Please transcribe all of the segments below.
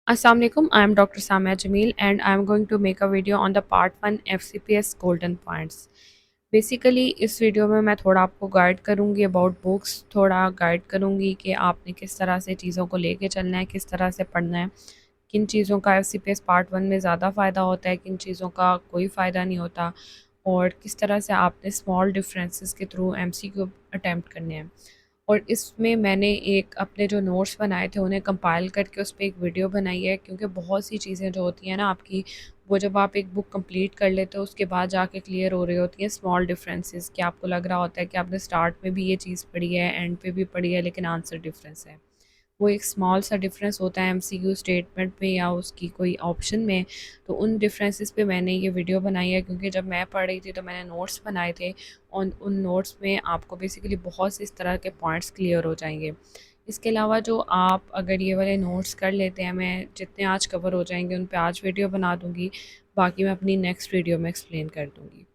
Assalamualaikum, I am Dr. Samia Jamil and I am going to make a video on the part 1 FCPS golden points. Basically इस video में मैं थोड़ा आपको guide करूँगी about books, थोड़ा guide करूँगी कि आपने किस तरह से चीज़ों को लेके चलना है, किस तरह से पढ़ना है, किन चीज़ों का एफसीपीएस पार्ट 1 में ज़्यादा फ़ायदा होता है, किन चीज़ों का कोई फ़ायदा नहीं होता और किस तरह से आपने स्मॉल डिफरेंसेस के थ्रू एमसीक्यू अटैम्प्ट करने हैं। और इसमें मैंने एक अपने जो नोट्स बनाए थे उन्हें कंपाइल करके उस पे एक वीडियो बनाई है, क्योंकि बहुत सी चीज़ें जो होती हैं ना आपकी, वो जब आप एक बुक कंप्लीट कर लेते हो उसके बाद जाके क्लियर हो रही होती हैं स्मॉल डिफरेंसेस, कि आपको लग रहा होता है कि आपने स्टार्ट में भी ये चीज़ पढ़ी है, एंड पे भी पढ़ी है, लेकिन आंसर डिफरेंस है। वो एक स्मॉल सा डिफरेंस होता है एमसीक्यू स्टेटमेंट में या उसकी कोई ऑप्शन में। तो उन डिफरेंसेस पे मैंने ये वीडियो बनाई है, क्योंकि जब मैं पढ़ रही थी तो मैंने नोट्स बनाए थे और उन नोट्स में आपको बेसिकली बहुत से इस तरह के पॉइंट्स क्लियर हो जाएंगे। इसके अलावा जो आप अगर ये वाले नोट्स कर लेते हैं, मैं जितने आज कवर हो जाएंगे उन पे आज वीडियो बना दूँगी, बाकी मैं अपनी नेक्स्ट वीडियो में एक्सप्लेन कर दूँगी।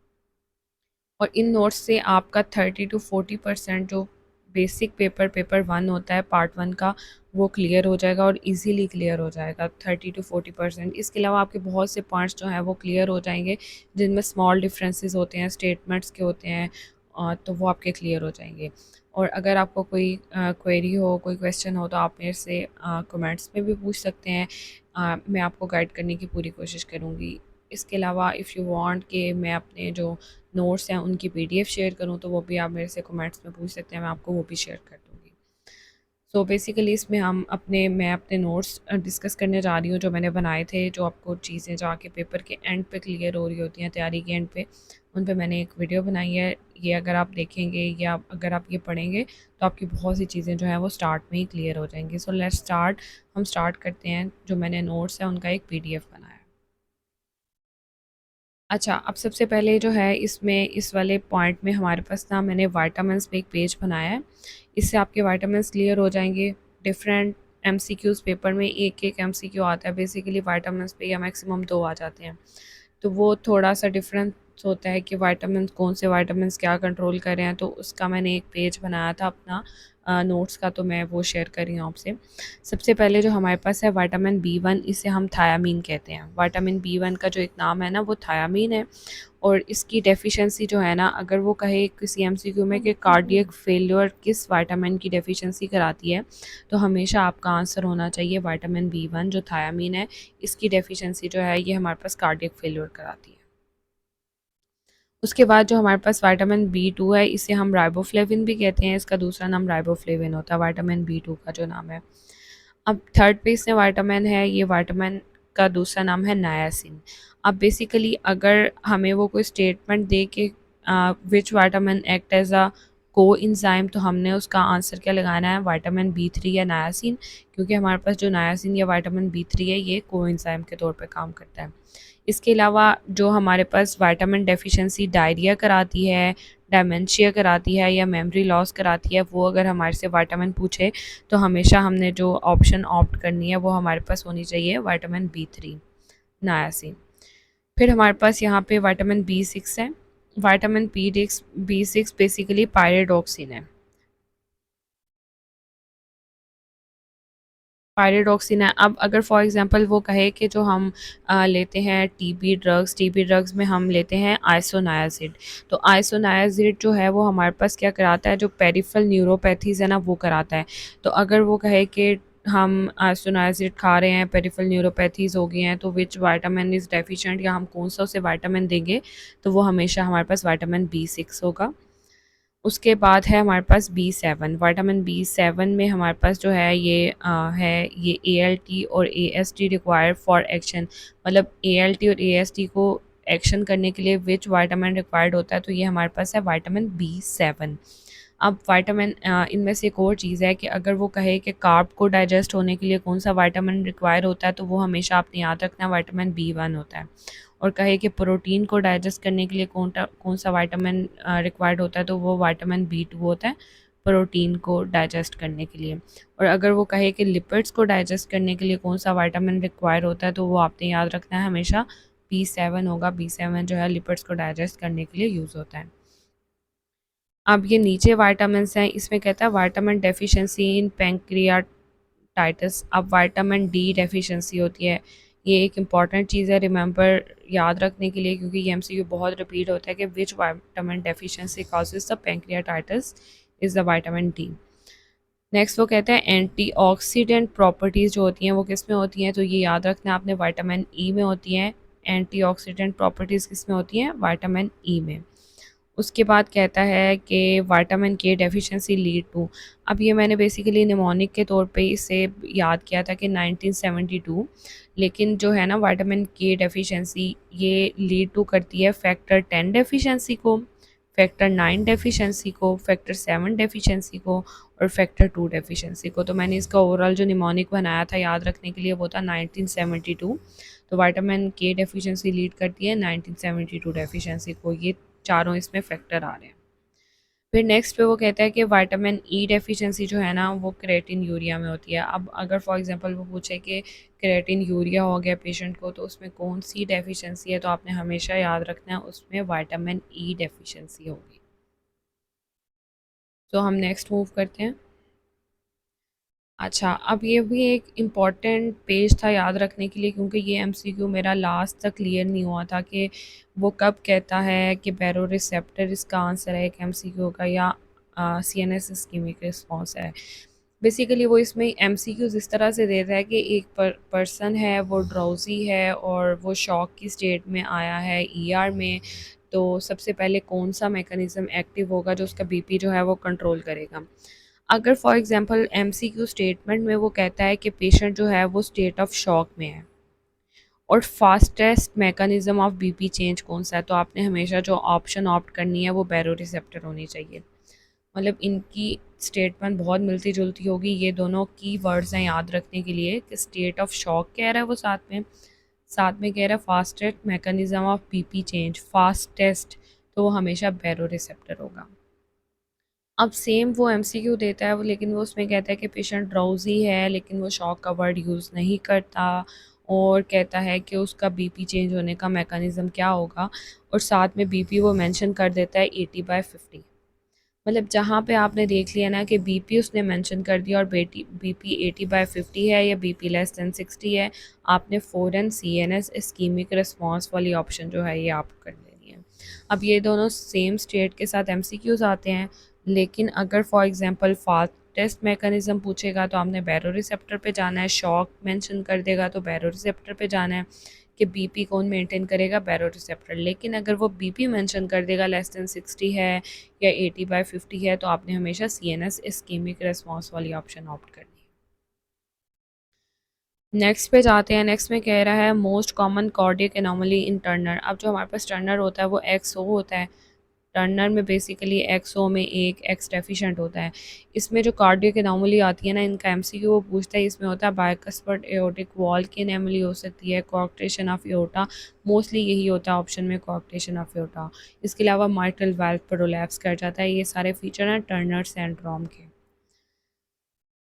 और इन नोट्स से आपका 30 to 40% जो बेसिक पेपर 1 होता है पार्ट 1 का, वो क्लियर हो जाएगा और इजीली क्लियर हो जाएगा 30 to 40%। इसके अलावा आपके बहुत से पॉइंट्स जो हैं वो क्लियर हो जाएंगे, जिनमें स्मॉल डिफरेंसेस होते हैं, स्टेटमेंट्स के होते हैं, तो वो आपके क्लियर हो जाएंगे। और अगर आपको कोई क्वेरी हो, कोई क्वेश्चन हो, तो आप मेरे से कमेंट्स में भी पूछ सकते हैं। मैं आपको गाइड करने की पूरी कोशिश करूँगी। इसके अलावा इफ़ यू वांट कि मैं अपने जो नोट्स हैं उनकी पीडीएफ शेयर करूँ, तो वो भी आप मेरे से कमेंट्स में पूछ सकते हैं, मैं आपको वो भी शेयर कर दूँगी। सो बेसिकली इसमें मैं अपने नोट्स डिस्कस करने जा रही हूँ जो मैंने बनाए थे, जो आपको चीज़ें जाके पेपर के एंड पे क्लियर हो रही होती हैं, तैयारी के एंड पे, उन पे मैंने एक वीडियो बनाई है। ये अगर आप देखेंगे या अगर आप ये पढ़ेंगे तो आपकी बहुत सी चीज़ें जो हैं वो स्टार्ट में ही क्लियर हो जाएंगी। So let's start. हम स्टार्ट करते हैं। जो मैंने नोट्स हैं उनका एक पीडीएफ बनाया है। अच्छा, अब सबसे पहले जो है इसमें इस वाले पॉइंट में हमारे पास ना मैंने विटामिन्स पे एक पेज बनाया है। इससे आपके विटामिन्स क्लियर हो जाएँगे। डिफरेंट एमसीक्यूज़ पेपर में एक-एक एमसीक्यू आता है बेसिकली विटामिन्स पे, या मैक्सिमम 2 आ जाते हैं। तो वो थोड़ा-सा डिफरेंस होता है कि विटामिन्स कौन से विटामिन्स क्या कंट्रोल कर रहे हैं, तो उसका मैंने एक पेज बनाया था अपना नोट्स का, तो मैं वो शेयर कर रही हूँ आपसे। सबसे पहले जो हमारे पास है विटामिन बी 1, इसे हम थायामीन कहते हैं। विटामिन बी 1 का जो एक नाम है ना वो थायामीन है। और इसकी डेफिशिएंसी जो है ना, अगर वो कहे किसी एमसीक्यू में कि कार्डियक फेल्योर किस विटामिन की डेफिशिएंसी कराती है, तो हमेशा आपका आंसर होना चाहिए विटामिन बी 1 जो थायामीन है, इसकी डेफिशिएंसी जो है ये हमारे पास कार्डियक फेल्योर कराती है। उसके बाद जो हमारे पास विटामिन बी 2 है, इसे हम राइबोफ्लेविन भी कहते हैं, इसका दूसरा नाम राइबोफ्लेविन होता है विटामिन बी 2 का जो नाम है। अब थर्ड पे इसमें विटामिन है, ये विटामिन का दूसरा नाम है नायासिन। अब बेसिकली अगर हमें वो कोई स्टेटमेंट दे के which vitamin act as a coenzyme, तो हमने उसका आंसर क्या लगाना है, विटामिन बी 3 या नायासिन, क्योंकि हमारे पास जो नायासिन या विटामिन बी 3 है ये कोएंजाइम के तौर पे काम करता है। इसके अलावा जो हमारे पास विटामिन डेफिशिएंसी डायरिया कराती है, डेमेंशिया कराती है या मेमोरी लॉस कराती है, वो अगर हमारे से विटामिन पूछे तो हमेशा हमने जो ऑप्शन ऑप्ट करनी है वो हमारे पास होनी चाहिए विटामिन बी 3 नायासिन। फिर हमारे पास यहाँ पे विटामिन बी 6 है। विटामिन बी 6 बेसिकली पायरिडॉक्सिन है। पायरिडॉक्सिन है। अब अगर फॉर एग्जांपल वो कहे कि जो हम लेते हैं टीबी ड्रग्स में हम लेते हैं आइसोनायाज़िड। तो आइसोनायाज़िड जो है वो हमारे पास क्या कराता है, जो पेरिफेरल न्यूरोपैथीज़ है ना वो कराता है। तो अगर वो कहे कि हम आइसोनायाज़िड खा रहे हैं, पेरिफेरल न्यूरोपैथीज़ हो गई हैं, तो विच विटामिन इज़ डेफिशिएंट, या हम कौन सा उसे विटामिन देंगे, तो वो हमेशा हमारे पास विटामिन बी 6 होगा। उसके बाद है हमारे पास बी 7। विटामिन बी 7 में हमारे पास जो है ये एएलटी और एएसटी रिक्वायर्ड फॉर एक्शन, मतलब एएलटी और एएसटी को एक्शन करने के लिए विच विटामिन रिक्वायर्ड होता है, तो ये हमारे पास है विटामिन बी 7। अब विटामिन इनमें से एक और चीज़ है कि अगर वो कहे कि कार्ब को डाइजेस्ट होने के लिए कौन सा विटामिन रिक्वायर होता है, तो वो हमेशा आपने याद रखना विटामिन बी 1 होता है। और कहे कि प्रोटीन को डाइजेस्ट करने के लिए कौन सा विटामिन रिक्वायर्ड होता है, तो वो विटामिन बी 2 होता है प्रोटीन को डाइजेस्ट करने के लिए। और अगर वो कहे कि लिपिड्स को डाइजेस्ट करने के लिए कौन सा विटामिन रिक्वायर होता है, तो वो आपने याद रखना है हमेशा बी 7 होगा। बी 7 जो है लिपिड्स को डाइजेस्ट करने के लिए यूज़ होता है। अब ये नीचे विटामिन्स हैं, इसमें कहता है विटामिन डेफिशिएंसी इन पैंक्रियाटाइटिस टाइटस। अब विटामिन डी डेफिशिएंसी होती है, ये एक इम्पॉर्टेंट चीज़ है रिमेंबर याद रखने के लिए, क्योंकि ये एमसीक्यू बहुत रिपीट होता है कि which vitamin deficiency causes the pancreatitis is the vitamin D. Next वो कहते हैं एंटीऑक्सीडेंट प्रॉपर्टीज़ जो होती हैं वो किस में होती हैं, तो ये याद रखना है आपने, विटामिन ई में होती हैं। एंटीऑक्सीडेंट प्रॉपर्टीज़ किस में होती हैं, विटामिन ई में। उसके बाद कहता है कि विटामिन के डेफिशिएंसी लीड टू, अब ये मैंने बेसिकली निमोनिक के तौर पे इसे याद किया था कि 1972, लेकिन जो है ना विटामिन के डेफिशिएंसी ये लीड टू करती है फैक्टर 10 डेफिशिएंसी को, फैक्टर 9 डेफिशिएंसी को, फैक्टर 7 डेफिशिएंसी को और फैक्टर 2 डेफिशिएंसी को। तो मैंने इसका ओवरऑल जो निमोनिक बनाया था याद रखने के लिए वो था 1972। तो विटामिन के डेफिशिएंसी लीड करती है 1972 डेफिशिएंसी को। ये चारों इसमें फैक्टर आ रहे हैं। फिर नेक्स्ट पे वो कहता है कि विटामिन ई डेफिशिएंसी जो है ना वो क्रेटिन यूरिया में होती है। अब अगर फॉर एग्जांपल वो पूछे कि क्रेटिन यूरिया हो गया पेशेंट को, तो उसमें कौन सी डेफिशिएंसी है, तो आपने हमेशा याद रखना है उसमें विटामिन ई डेफिशिएंसी होगी। तो हम नेक्स्ट मूव करते हैं। अच्छा, अब ये भी एक इम्पॉर्टेंट पेज था याद रखने के लिए, क्योंकि ये एमसीक्यू मेरा लास्ट तक क्लियर नहीं हुआ था कि वो कब कहता है कि बैरो रिसेप्टर इसका आंसर है एक एमसीक्यू का, या सीएनएस इस्कीमिक रिस्पॉन्स है। बेसिकली वो इसमें एमसीक्यूज इस तरह से देता है कि एक पर्सन है वो ड्राउजी है और वो शॉक की स्टेट में आया है ईआर में, तो सबसे पहले कौन सा मैकेनिज्म एक्टिव होगा जो उसका बीपी जो है वो कंट्रोल करेगा। अगर फॉर एग्जांपल एमसीक्यू स्टेटमेंट में वो कहता है कि पेशेंट जो है वो स्टेट ऑफ शॉक में है और fastest mechanism of BP change कौन सा है, तो आपने हमेशा जो ऑप्शन ऑप्ट करनी है वो बैरो रिसेप्टर होनी चाहिए। मतलब इनकी स्टेटमेंट बहुत मिलती जुलती होगी, ये दोनों की वर्ड्स हैं याद रखने के लिए कि स्टेट ऑफ शॉक कह रहा है वो, साथ में कह रहा है fastest mechanism of BP change, fastest, तो वो हमेशा बैरो रिसेप्टर होगा। अब सेम वो एमसीक्यू देता है वो, लेकिन वो उसमें कहता है कि पेशेंट ड्राउजी है लेकिन वो शॉक का वर्ड यूज़ नहीं करता, और कहता है कि उसका बीपी चेंज होने का मैकेनिज़्म क्या होगा, और साथ में बीपी वो मेंशन कर देता है 80/50। मतलब जहाँ पे आपने देख लिया ना कि बीपी उसने मेंशन कर दिया और बीपी 80/50 है या बीपी लेस देन 60 है, आपने फ़ौरन सीएनएस इस्कीमिक रिस्पांस वाली ऑप्शन जो है ये आप कर लेनी है। अब ये दोनों सेम स्टेट के साथ एमसीक्यूज आते हैं, लेकिन अगर फॉर एग्जांपल फास्टेस्ट मैकेनिज्म पूछेगा तो आपने बैरो रिसेप्टर पे जाना है, शॉक मेंशन कर देगा तो बैरो रिसेप्टर पे जाना है कि बीपी कौन मेंटेन करेगा, बैरो रिसेप्टर। लेकिन अगर वो बीपी मेंशन कर देगा लेस देन 60 है या 80/50 है, तो आपने हमेशा सीएनएस इस्कीमिक रिस्पांस वाली ऑप्शन ऑप्ट करनी है। नेक्स्ट पे जाते हैं। नेक्स्ट में कह रहा है मोस्ट कॉमन कार्डियक एनोमली इन टर्नर। अब जो हमारे पास टर्नर होता है वो एक्सओ होता है। टर्नर में बेसिकली एक्सओ में एक एक्स डेफिशिएंट होता है। इसमें जो कार्डियक एनोमली आती है ना, इनका एमसीक्यू वो पूछता है, इसमें होता है बाइकस्फर्ड एओर्टिक वॉल की एनोमली हो सकती है, कोआक्टेशन ऑफ एओर्टा, मोस्टली यही होता है ऑप्शन में, कोआक्टेशन ऑफ एओर्टा। इसके अलावा माइट्रल वाल्व प्रोलैप्स कर जाता है। ये सारे फीचर हैं टर्नर सिंड्रोम के।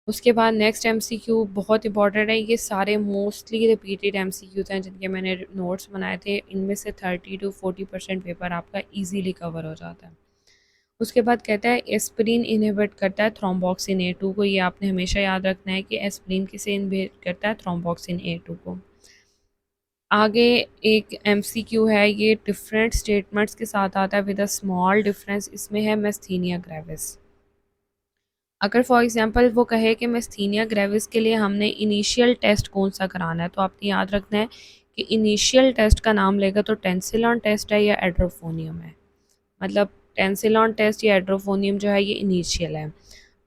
उसके बाद नेक्स्ट एमसीक्यू बहुत इंपॉर्टेंट है, ये सारे मोस्टली रिपीटेड एमसीक्यूज हैं जिनके मैंने नोट्स बनाए थे। इनमें से 30 to 40% पेपर आपका इजीली कवर हो जाता है। उसके बाद कहता है एस्पिरिन इनहिबिट करता है थ्रोम्बोक्सिन A2 को। ये आपने हमेशा याद रखना है कि एस्पिरिन किसे इनहिबिट करता है, थ्रोम्बोक्सिन A2 को। आगे एक एमसीक्यू है, ये डिफरेंट स्टेटमेंट्स के साथ आता है विद अ स्मॉल डिफरेंस। इसमें है मेस्थीनिया ग्रेविस। अगर फॉर एग्जांपल वो कहे कि मेस्थीनिया ग्रेविस के लिए हमने इनिशियल टेस्ट कौन सा कराना है, तो आपने याद रखना है कि इनिशियल टेस्ट का नाम लेगा तो टेंसिलॉन टेस्ट है या एड्रोफोनियम है। मतलब टेंसिलॉन टेस्ट या एड्रोफोनियम जो है ये इनिशियल है।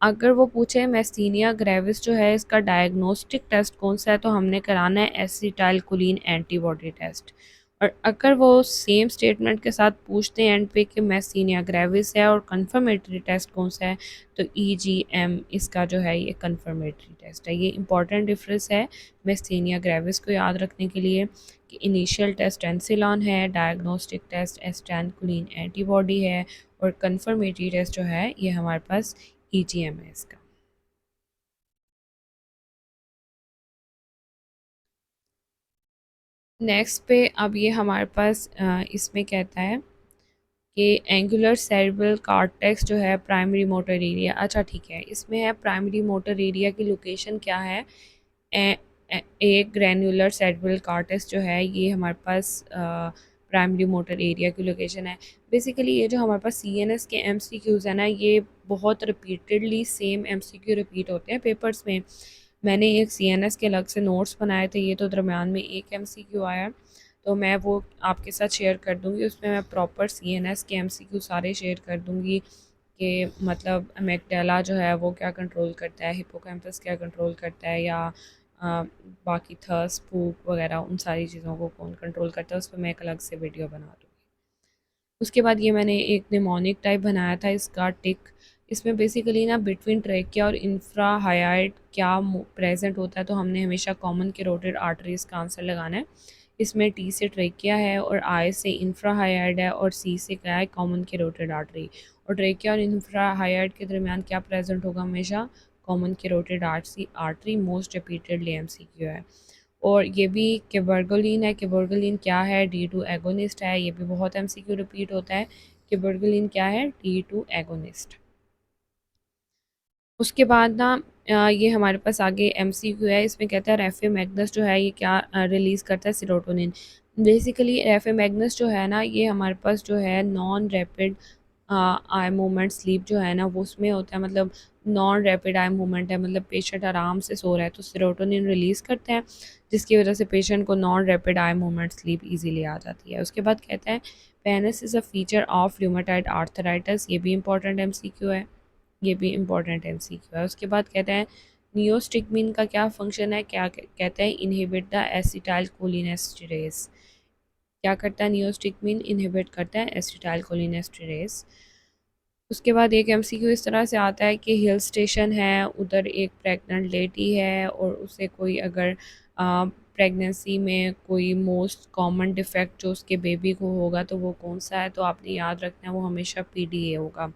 अगर वो पूछे मेस्थीनिया ग्रेविस जो है इसका डायग्नोस्टिक टेस्ट कौन सा है, तो हमने कराना है एसिटाइलकोलिन एंटीबॉडी टेस्ट। और अगर वो सेम स्टेटमेंट के साथ पूछते हैं एंड पे कि मेस्थीनिया ग्रेविस है और कंफर्मेटरी टेस्ट कौन सा है, तो ईजीएम इसका जो है ये कंफर्मेटरी टेस्ट है। ये इंपॉर्टेंट डिफरेंस है मेस्थीनिया ग्रेविस को याद रखने के लिए कि इनिशियल टेस्ट एंसिलॉन है, डायग्नोस्टिक टेस्ट एसिटाइलकोलिन एंटीबॉडी है, और कंफर्मेटरी टेस्ट जो है ये हमारे पास ईजीएम है इसका। नेक्स्ट पे अब ये हमारे पास इसमें कहता है कि एंगुलर सेरेब्रल कॉर्टेक्स जो है प्राइमरी मोटर एरिया, अच्छा ठीक है, इसमें है प्राइमरी मोटर एरिया की लोकेशन क्या है। एक ग्रैनुलर सेरेब्रल कॉर्टेक्स जो है ये हमारे पास प्राइमरी मोटर एरिया की लोकेशन है। बेसिकली ये जो हमारे पास सीएनएस के एमसीक्यूज़ है ना, ये बहुत रिपीटेडली सेम एमसीक्यू रिपीट होते हैं पेपर्स में। मैंने एक सीएनएस के अलग से नोट्स बनाए थे, ये तो दरमियान में एक एमसीक्यू आया, तो मैं वो आपके साथ शेयर कर दूँगी। उसमें मैं प्रॉपर सीएनएस के एमसीक्यू सारे शेयर कर दूँगी कि मतलब अमेगडाला जो है वो क्या कंट्रोल करता है, हिप्पोकैम्पस क्या कंट्रोल करता है, या बाकी थर्स, भूख वगैरह उन सारी चीज़ों को कौन कंट्रोल करता है, उस पर मैं एक अलग से वीडियो बना दूँगी। उसके बाद ये मैंने एक निमोनिक टाइप बनाया था इसका टिक। इसमें बेसिकली ना बिटवीन ट्रेकिया और इंफ्रा हायाइड क्या प्रेजेंट होता है, तो हमने हमेशा कॉमन कैरोटिड आर्टरीज का आंसर लगाना है। इसमें टी से ट्रेकिया है और आई से इंफ्रा हायाइड है और सी से क्या है, कॉमन कैरोटिड आर्टरी। और ट्रेकिया और इंफ्रा हायाइड के दरमियान क्या प्रेजेंट होगा, हमेशा common carotid artery. Most repeatedly MCQ है। और ये भी केबर्गोलिन है। केबर्गोलिन क्या है, D2 एगोनिस्ट है। ये भी बहुत एमसीक्यू रिपीट होता है। केबर्गोलिन क्या है, D2 एगोनिस्ट। उसके बाद ना ये हमारे पास आगे एमसीक्यू है। इसमें कहता है रेफे मैग्नस जो है ये क्या रिलीज़ करता है, सेरोटोनिन। बेसिकली रेफे मैग्नस जो है ना, ये हमारे पास जो है non rapid eye movement sleep जो है ना, वो उसमें होता है, मतलब नॉन रैपिड आई मूवमेंट है, मतलब पेशेंट आराम से सो रहा है तो सेरोटोनिन रिलीज़ करते हैं, जिसकी वजह से पेशेंट को non rapid eye movement sleep easily आ जाती है। उसके बाद कहता है pannus is a feature of rheumatoid arthritis. ये भी इंपॉर्टेंट एमसीक्यू है, ये भी इम्पॉर्टेंट एमसीक्यू है। उसके बाद कहते हैं नियोस्टिकमिन का क्या फंक्शन है, क्या कहते हैं इनहिबिट द एसिटाइल कोलिनेस्टेरेज। क्या करता है नियोस्टिकमिन, इनहिबिट करता है एसिटाइल कोलिनेस्टेरेज। उसके बाद एक एमसीक्यू इस तरह से आता है कि हिल स्टेशन है, उधर एक प्रेग्नेंट लेडी है और उसे कोई अगर प्रेगनेंसी में कोई मोस्ट कॉमन डिफेक्ट जो उसके बेबी को होगा तो वो कौन सा है, तो आपने याद रखना है वो हमेशा पीडीए होगा।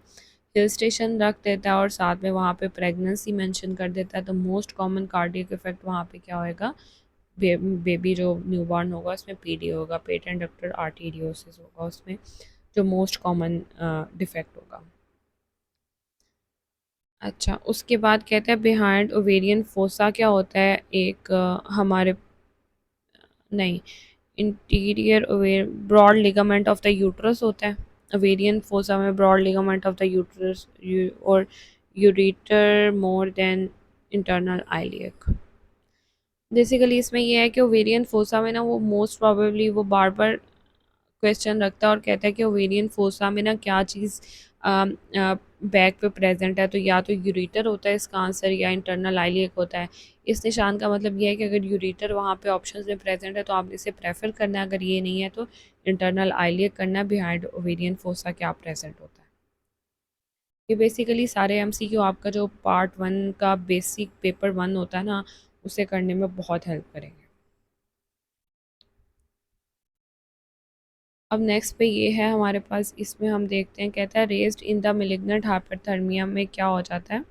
हिल स्टेशन रख देता है और साथ में वहाँ पे प्रेगनेंसी मेंशन कर देता है, तो मोस्ट कॉमन कार्डियक इफेक्ट वहाँ पे क्या होएगा, बेबी जो न्यूबॉर्न होगा उसमें पीडी होगा, पेटेंट डक्टर आर्टीरियोसिस होगा उसमें, जो मोस्ट कॉमन डिफेक्ट होगा। अच्छा, उसके बाद कहते हैं बिहाइंड ओवेरियन फोसा क्या होता है, एक हमारे नहीं, interior over broad ligament of the uterus होता है। ओवेरियन फोसा में broad ligament of the uterus और ureter more than internal iliac. Basically इसमें यह है कि ओवेरियन फोसा में ना वो मोस्ट प्रोबेबली वो बार बार क्वेश्चन रखता है और कहता है कि ओवेरियन फोसा में ना क्या चीज़ बैक पे प्रेजेंट है, तो या तो यूरेटर होता है इसका आंसर या इंटरनल आइलियक होता है। इस निशान का मतलब यह है कि अगर यूरेटर वहाँ पे ऑप्शंस में प्रेजेंट है तो आपने इसे प्रेफर करना है, अगर ये नहीं है तो इंटरनल आइलियक करना है। बिहाइंड ओवेरियन फोसा क्या प्रेजेंट होता है। ये बेसिकली सारे एमसीक्यू आपका जो पार्ट 1 का बेसिक पेपर 1 होता है ना, उसे करने में बहुत हेल्प करेंगे। अब नेक्स्ट पे ये है हमारे पास, इसमें हम देखते हैं, कहता है raised in the malignant hyperthermia में क्या हो जाता है,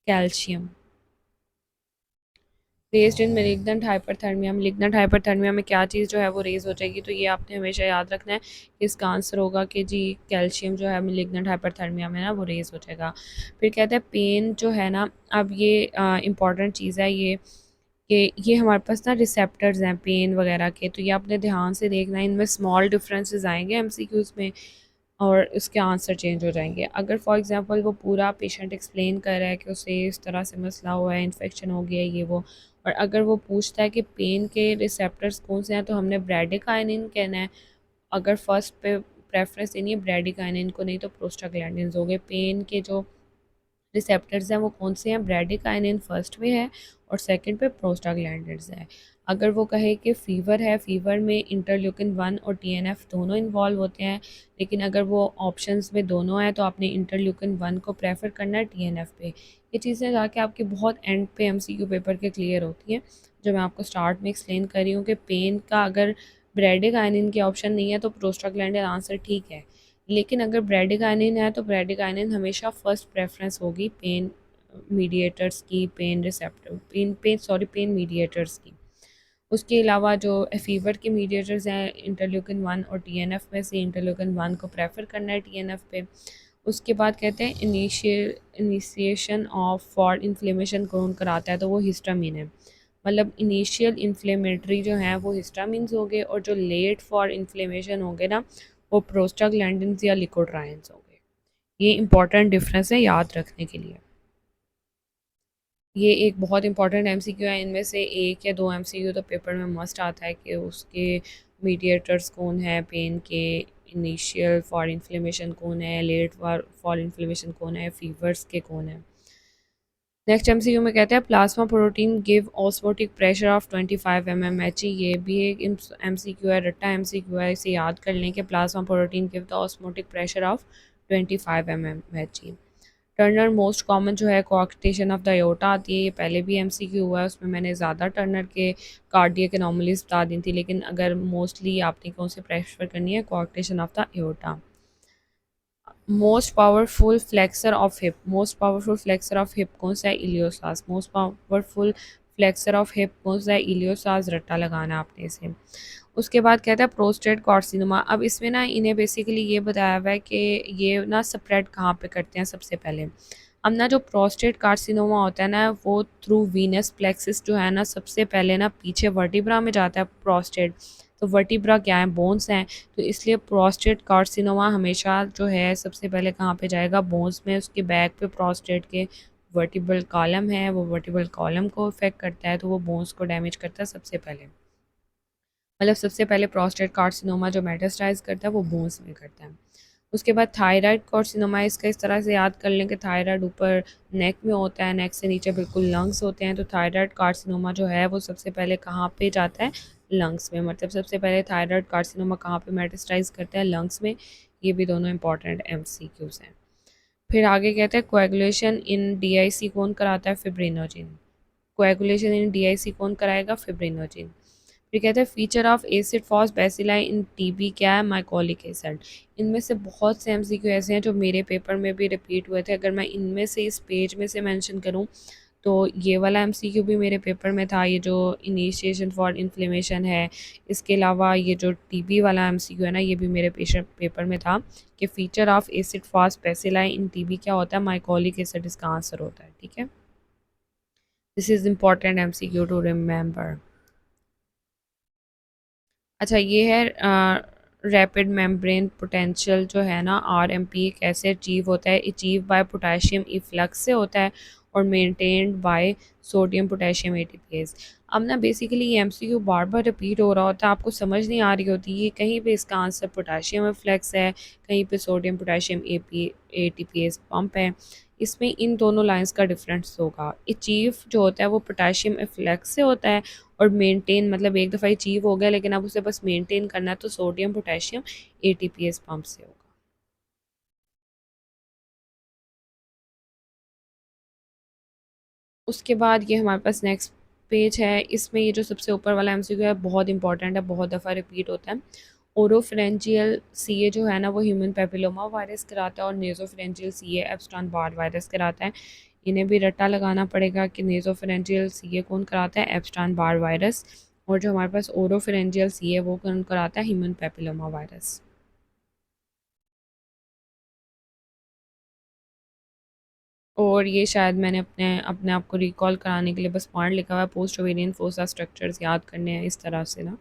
calcium. Raised in malignant hyperthermia, malignant hyperthermia में क्या चीज़ जो है वो रेज हो जाएगी, तो ये आपने हमेशा याद रखना है कि इसका आंसर होगा कि जी कैल्शियम जो है मेलिग्नेंट हाइपरथर्मिया में ना वो रेज हो जाएगा। फिर कहता है पेन जो है ना, अब ये इंपॉर्टेंट चीज़ है ये कि ये हमारे पास ना रिसेप्टर्स हैं पेन वगैरह के, तो ये आपने ध्यान से देखना है, इनमें स्मॉल डिफरेंसेस आएंगे एमसीक्यूज़ में और इसके आंसर चेंज हो जाएंगे। अगर फॉर एग्जांपल वो पूरा पेशेंट एक्सप्लेन कर रहा है कि उसे इस तरह से मसला हुआ है, इन्फेक्शन हो गया है ये वो, और अगर वो पूछता है कि पेन के रिसेप्टर्स कौन से हैं, तो हमने ब्रेडिकाइनिन कहना है। अगर फर्स्ट पे प्रेफरेंस देनी है ब्रेडिकाइनिन को, नहीं तो प्रोस्टाग्लैंडिन्स हो गए। पेन के जो रिसेप्टर्स हैं वो कौन से हैं, ब्रेडिकाइनिन फर्स्ट पे है और सेकंड पे प्रोस्टाग्लैंडिन्स है। अगर वो कहे कि फ़ीवर है, फ़ीवर में इंटरल्यूकिन 1 और टीएनएफ दोनों इन्वॉल्व होते हैं, लेकिन अगर वो ऑप्शंस में दोनों हैं तो आपने इंटरल्यूकिन 1 को प्रेफर करना है टीएनएफ पे। ये चीज़ें जाके आपके बहुत एंड पे एमसीक्यू पेपर के क्लियर होती हैं, जो मैं आपको स्टार्ट में एक्सप्लेन कर रही हूँ कि पेन का अगर ब्रेडिकाइनिन के ऑप्शन नहीं है तो प्रोस्टाग्लैंडिन आंसर ठीक है, लेकिन अगर ब्रेडिकाइनिन है तो ब्रेडिकाइनिन हमेशा फर्स्ट प्रेफरेंस होगी पेन मीडिएटर्स की, pain receptor pain pain sorry pain mediators की। उसके अलावा जो फ़ीवर के मीडिएटर्स हैं इंटरल्यूकिन 1 और टीएनएफ में से इंटरल्यूकिन 1 को प्रेफर करना है टीएनएफ पे। उसके बाद कहते हैं इनिशिएशन ऑफ फॉर इन्फ्लेमेशन कौन कराता है, तो वो हिस्टामिन है। मतलब इनिशियल इन्फ्लेमेटरी जो हैं वो हिस्टामिन्स हो गए, और जो लेट फॉर इन्फ्लेमेशन होंगे ना वो प्रोस्टाग्लैंडिन्स या लिकोट्राइन्स हो गए। ये इंपॉर्टेंट डिफरेंस है याद रखने के लिए। ये एक बहुत इंपॉर्टेंट एमसीक्यू है, इनमें से एक या दो एमसीक्यू तो पेपर में मस्ट आता है कि उसके मीडिएटर्स कौन है पेन के, इनिशियल फॉर इन्फ्लेमेशन कौन है, लेट फॉर इन्फ्लेमेशन कौन है, फीवर्स के कौन है। नेक्स्ट एमसीक्यू में कहते हैं plasma protein give osmotic pressure of 25 mmHg। ये भी एक एमसीक्यू है, रट्टा एमसीक्यू है, इसे याद कर लें कि plasma protein give the osmotic pressure of 25 mmHg। Turner most common जो है कोआक्टेशन ऑफ द एओर्टा आती है, ये पहले भी एमसीक्यू हुआ है, उसमें मैंने ज़्यादा टर्नर के कार्डियक एनोमलीज बता दी थी, लेकिन अगर मोस्टली आपने कौन से प्रेफर करनी है, coarctation of the aorta. Most powerful flexor of hip, most powerful flexor of hip कौन सा है, iliopsoas. Most powerful flexor of hip कौन सा है, इलियोसास। रट्टा लगाना आपने इसे। उसके बाद कहता है प्रोस्टेट कार्सिनोमा। अब इसमें ना इन्हें बेसिकली ये बताया हुआ है कि ये ना स्प्रेड कहाँ पे करते हैं सबसे पहले। अब ना जो प्रोस्टेट कार्सिनोमा होता है ना वो थ्रू वीनस प्लेक्सिस जो है ना सबसे पहले ना पीछे वर्टिब्रा में जाता है प्रोस्टेट। तो वर्टिब्रा क्या है, बोन्स हैं, तो इसलिए प्रोस्टेट कार्सिनोमा हमेशा जो है सबसे पहले कहाँ पे जाएगा, बोन्स में। उसके बैक पे प्रोस्टेट के वर्टिब्रल कॉलम है, वो वर्टिब्रल कॉलम को इफेक्ट करता है, तो वो बोन्स को डैमेज करता है सबसे पहले। मतलब सबसे पहले प्रोस्टेट कार्सिनोमा जो मेटास्टाइज करता है वो बोन्स में करता है। उसके बाद थायराइड कार्सिनोमा, इसका इस तरह से याद कर लें कि थायराइड ऊपर नेक में होता है, नेक से नीचे बिल्कुल लंग्स होते हैं, तो थायराइड कार्सिनोमा जो है वो सबसे पहले कहाँ पे जाता है, लंग्स में। मतलब सबसे पहले थायराइड कार्सिनोमा कहाँ पे मेटास्टाइज करता है, लंग्स में। ये भी दोनों इंपॉर्टेंट एमसीक्यूज हैं। फिर आगे कहते हैं कोएगुलेशन इन डीआईसी कौन कराता है, फिब्रिनोजिन। कोएगुलेशन इन डीआईसी कौन कराएगा, फिब्रिनोजिन। फिर कहते हैं feature of acid phos bacilli in TB क्या है, माइकोलिक एसिड। इनमें से बहुत से एमसीक्यू ऐसे हैं जो मेरे पेपर में भी रिपीट हुए थे। अगर मैं इनमें से इस पेज में से मेंशन करूं तो ये वाला एमसीक्यू भी मेरे पेपर में था, ये जो इनिशिएशन फॉर इन्फ्लेमेशन है। इसके अलावा ये जो टीबी वाला एमसीक्यू है ना, ये भी मेरे पेपर में था कि feature of acid phos bacilli in TB क्या होता है, माइकोलिक एसिड इसका आंसर होता है। ठीक है, this is important MCQ two remember. अच्छा, ये है रैपिड मेम्ब्रेन पोटेंशियल जो है ना, आरएमपी कैसे अचीव होता है, अचीव बाय पोटेशियम इफ्लक्स से होता है और maintained by sodium potassium ATPase. अब ना बेसिकली ये एमसीक्यू बार बार रिपीट हो रहा होता है, आपको समझ नहीं आ रही होती ये, कहीं पे इसका आंसर पोटेशियम इफ्लक्स है, कहीं पे सोडियम पोटेशियम एटीपीएस पंप है। इसमें इन दोनों लाइंस का डिफरेंस होगा। अचीव जो होता है वो पोटेशियम इफ्लक्स से होता है, और मेंटेन मतलब एक दफ़ा अचीव हो गया लेकिन अब उसे बस मेंटेन करना है, तो सोडियम पोटेशियम एटीपीएस पंप से होगा। उसके बाद ये हमारे पास नेक्स्ट पेज है, इसमें ये जो सबसे ऊपर वाला एमसीक्यू है बहुत इंपॉर्टेंट है, बहुत दफ़ा रिपीट होता है। ओरोफरेंजियल सीए जो है ना वो ह्यूमन पेपिलोमा वायरस कराता है, और नेजोफरेंजियल सीए एप्स्टॉन बार वायरस कराता है। इन्हें भी रट्टा लगाना पड़ेगा कि नेजोफरेंजियल सीए कौन कराता है, एप्स्टॉन बार वायरस। और जो हमारे पास ओरोफरेंजियल सीए वो कौन कराता है, ह्यूमन पेपिलोमा वायरस। और ये शायद मैंने अपने अपने आप को रिकॉल कराने के लिए बस पॉइंट लिखा हुआ है, पोस्ट ओवेरियन फोसा स्ट्रक्चर्स याद करने हैं इस तरह से ना।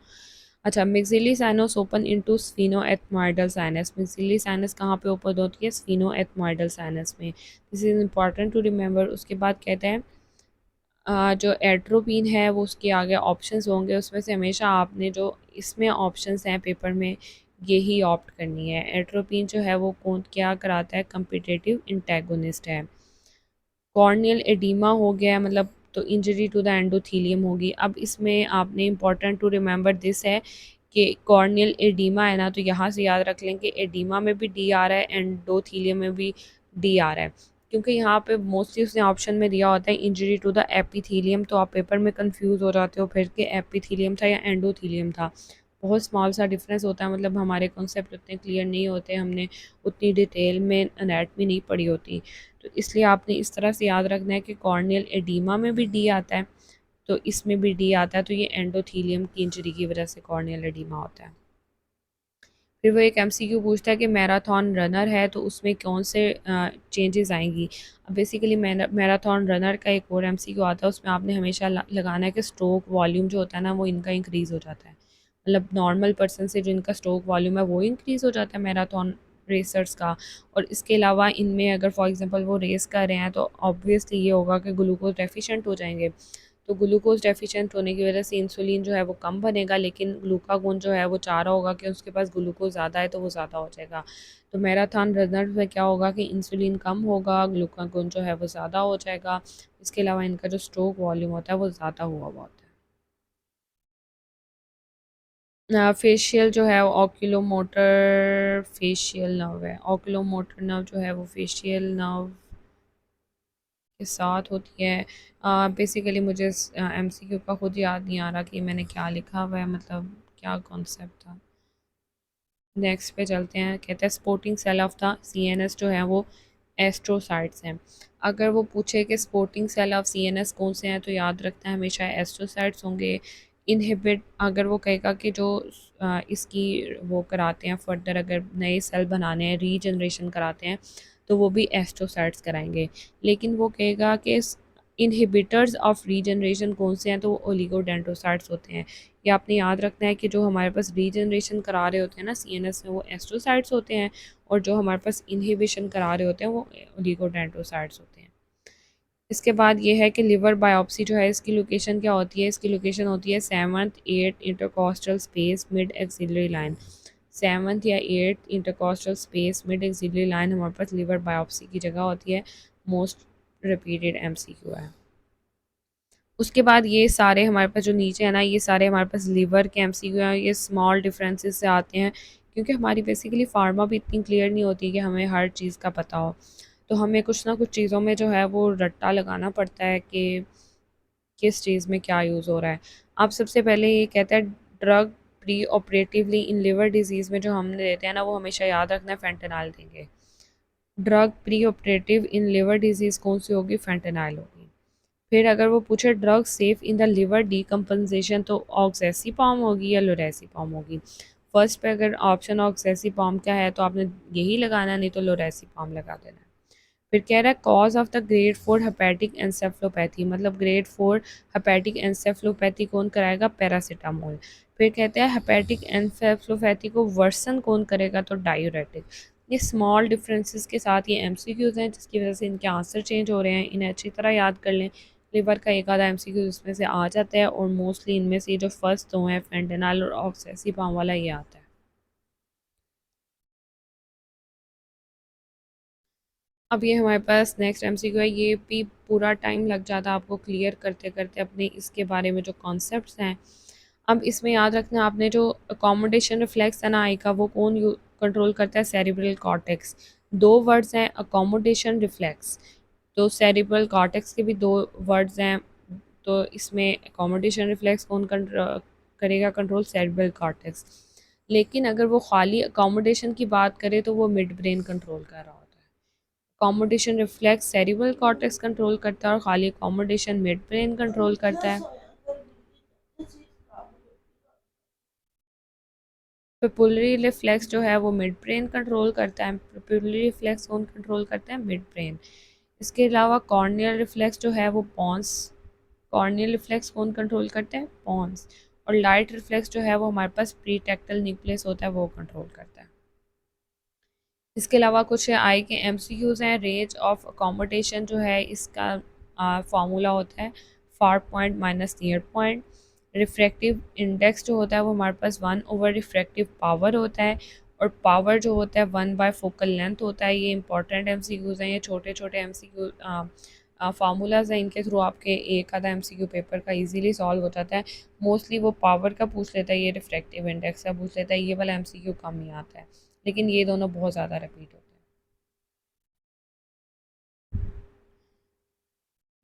अच्छा, maxillary sinus open into sphenoethmoidal sinus. Maxillary sinus कहाँ पे ओपन होती है, स्फीनो एथमॉइडल साइनस में। This is important to remember. उसके बाद कहते हैं जो एट्रोपिन है वो उसके आगे ऑप्शंस होंगे, उसमें से हमेशा आपने जो इसमें ऑप्शंस हैं पेपर में यही ऑप्ट करनी है। एट्रोपिन जो है वो कौन क्या कराता है, कंपिटेटिव इंटेगोनिस्ट है। कॉर्नियल एडिमा हो गया मतलब, तो इंजरी टू द एंडोथीलियम होगी। अब इसमें आपने इंपॉर्टेंट टू रिमेंबर दिस है कि कॉर्नियल एडिमा है ना, तो यहाँ से याद रख लें कि एडिमा में भी डी आ रहा है, एंडोथीलियम में भी डी आ रहा है, क्योंकि यहाँ पे मोस्टली उसने ऑप्शन में दिया होता है इंजरी टू द एपिथीलियम, तो आप पेपर में कंफ्यूज हो जाते हो फिर कि एपिथीलियम था या एंडोथीलियम था। बहुत स्मॉल सा डिफरेंस होता है, मतलब हमारे कॉन्सेप्ट उतने क्लियर नहीं होते, हमने उतनी डिटेल में एनाटमी नहीं पढ़ी होती, तो इसलिए आपने इस तरह से याद रखना है कि कॉर्नियल एडिमा में भी डी आता है, तो इसमें भी डी आता है, तो ये एंडोथीलियम की इंजरी की वजह से कॉर्नियल एडिमा होता है। फिर वो एक एमसीक्यू पूछता है कि मैराथन रनर है तो उसमें कौन से चेंजेस आएंगी। अब बेसिकली मैराथन रनर का एक और एमसीक्यू आता है, उसमें आपने हमेशा लगाना है कि स्ट्रोक वॉल्यूम जो होता है ना वो इनका इंक्रीज़ हो जाता है। मतलब नॉर्मल पर्सन से जो इनका स्ट्रोक वॉल्यूम है वो इंक्रीज़ हो जाता है मैराथन रेसर्स का। और इसके अलावा इनमें अगर फॉर एग्जांपल वो रेस कर रहे हैं तो ऑब्वियसली ये होगा कि ग्लूकोज डेफिशिएंट हो जाएंगे। तो ग्लूकोज डेफिशिएंट होने की वजह से इंसुलिन जो है वो कम बनेगा, लेकिन ग्लूकागोन जो है वो चाह रहा होगा कि उसके पास ग्लूकोज ज़्यादा है तो वो ज़्यादा हो जाएगा। तो मैराथन रनर में क्या होगा कि इंसुलिन कम होगा, ग्लूकागोन जो है वो ज़्यादा हो जाएगा। इसके अलावा इनका जो स्ट्रोक वॉल्यूम होता है वो ज़्यादा हुआ हुआ होता है। फेशियल जो है ऑक्यूलोमोटर फेशियल नर्व है। ऑक्यूलोमोटर नर्व जो है वो फेशियल नर्व के साथ होती है। बेसिकली मुझे एमसीक्यू का खुद याद नहीं आ रहा कि मैंने क्या लिखा हुआ है, मतलब क्या कॉन्सेप्ट था। नेक्स्ट पे चलते हैं। कहते हैं supporting cell of the CNS जो है वो एस्ट्रोसाइट्स हैं। अगर वो पूछे कि स्पोर्टिंग सेल ऑफ सीएनएस कौन से हैं तो याद रखना है हमेशा एस्ट्रोसाइट्स होंगे। इनहिबिट अगर वो कहेगा कि जो इसकी वो कराते हैं फर्दर, अगर नए सेल बनाने हैं, रीजनरेशन कराते हैं, तो वो भी एस्ट्रोसाइट्स कराएंगे। लेकिन वो कहेगा कि इनहिबिटर्स ऑफ रीजनरेशन कौन से हैं तो वो ओलिगोडेंड्रोसाइट्स होते हैं। ये आपने याद रखना है कि जो हमारे पास रीजनरेशन करा रहे होते हैं ना सीएनएस में वो एस्ट्रोसाइट्स होते हैं, और जो हमारे पास इनहिबिशन करा रहे होते हैं वो ओलिगोडेंड्रोसाइट्स होते हैं। इसके बाद ये है कि लिवर बायोप्सी जो है इसकी लोकेशन क्या होती है। इसकी लोकेशन होती है 7th-8th intercostal space mid axillary line. 7th या 8th intercostal space mid axillary line हमारे पास लिवर बायोप्सी की जगह होती है। मोस्ट रिपीटेड एमसीक्यू है। उसके बाद ये सारे हमारे पास जो नीचे है ना, ये सारे हमारे पास लिवर के एमसीक्यू हैं। ये स्मॉल डिफरेंसेस से आते हैं क्योंकि हमारी बेसिकली फार्मा भी इतनी क्लियर नहीं होती कि हमें हर चीज़ का पता हो। तो हमें कुछ ना कुछ चीज़ों में जो है वो रट्टा लगाना पड़ता है कि किस चीज़ में क्या यूज़ हो रहा है। अब सबसे पहले ये कहता है drug pre operatively in liver disease में जो हम देते हैं ना वो हमेशा याद रखना है फेंटेनाइल देंगे। Drug pre operative in liver disease कौन सी होगी? फेंटेनाइल होगी। फिर अगर वो पूछे drug safe in the liver decomposition तो ऑक्सेसिपाम होगी या लोरेसिपाम होगी। फर्स्ट पे अगर ऑप्शन ऑक्सेसिपाम का है तो आपने यही लगाना, नहीं तो लोरेसिपाम लगा देना है। फिर कह रहा है cause of the grade 4 hepatic encephalopathy, मतलब ग्रेड 4 हेपेटिक एंसेफ्लोपैथी कौन कराएगा? पैरासीटामोल। फिर कहते हैं हेपेटिक एंसेफ्लोपैथी को वर्सन कौन करेगा? तो डायूरेटिक। ये स्मॉल डिफरेंसेस के साथ ये एमसीक्यूज हैं जिसकी वजह से इनके आंसर चेंज हो रहे हैं। इन्हें अच्छी तरह याद कर लें। लिवर का एक आधा एमसीक्यू इसमें से आ जाता है, और मोस्टली इनमें से जो फर्स्ट दो हैं फेंटेनाइल और ऑक्सेसिपाम वाला ये आता है। अब ये हमारे पास नेक्स्ट एमसीक्यू है। ये भी पूरा टाइम लग जाता है आपको क्लियर करते करते अपने इसके बारे में जो कॉन्सेप्ट्स हैं। अब इसमें याद रखना आपने जो अकोमोडेशन रिफ्लेक्स है ना आई का, वो कौन कंट्रोल करता है? Cerebral cortex. दो वर्ड्स हैं अकोमोडेशन रिफ्लेक्स, तो सेरिब्रल कॉर्टेक्स के भी दो वर्ड्स हैं। तो इसमें अकोमोडेशन रिफ्लेक्स कौन करेगा कंट्रोल? Cerebral cortex. लेकिन अगर वो खाली अकोमोडेशन की बात करे तो वो मिड ब्रेन कंट्रोल कर रहा होता है। Accommodation reflex cerebral cortex control करता है और खाली अकोमोडेशन मिड ब्रेन कंट्रोल करता है। पेपुलरी रिफ्लेक्स जो है वो मिड ब्रेन कंट्रोल करता है। पेपुलरी रिफ्लेक्स कौन कंट्रोल करता है? Mid brain. इसके अलावा कॉर्नियल रिफ्लेक्स जो है वो पॉन्स। कॉर्नियल रिफ्लेक्स कौन कंट्रोल करता है? पॉन्स। और लाइट रिफ्लेक्स जो है वो हमारे पास प्री टेक्टल न्यूक्लियस होता है, वो कंट्रोल करता है। इसके अलावा कुछ आई के एमसीक्यूज़ हैं। रेंज ऑफ अकोमोडेशन जो है इसका फार्मूला होता है far point minus near point. Refractive index जो होता है वो हमारे पास 1/, रिफ्रैक्टिव पावर होता है, और पावर जो होता है 1/फोकल लेंथ होता है। ये इंपॉर्टेंट एमसीक्यूज़ हैं। ये छोटे छोटे एमसीक्यू फार्मूलाज हैं, इनके थ्रू आपके एक आधा एमसीक्यू पेपर का इजीली सॉल्व हो जाता है। मोस्टली वो पावर का पूछ लेता है, ये रिफ्रैक्टिव इंडेक्स का पूछ लेता है। ये वाला एमसीक्यू कम ही आता है, लेकिन ये दोनों बहुत ज़्यादा रिपीट होते हैं।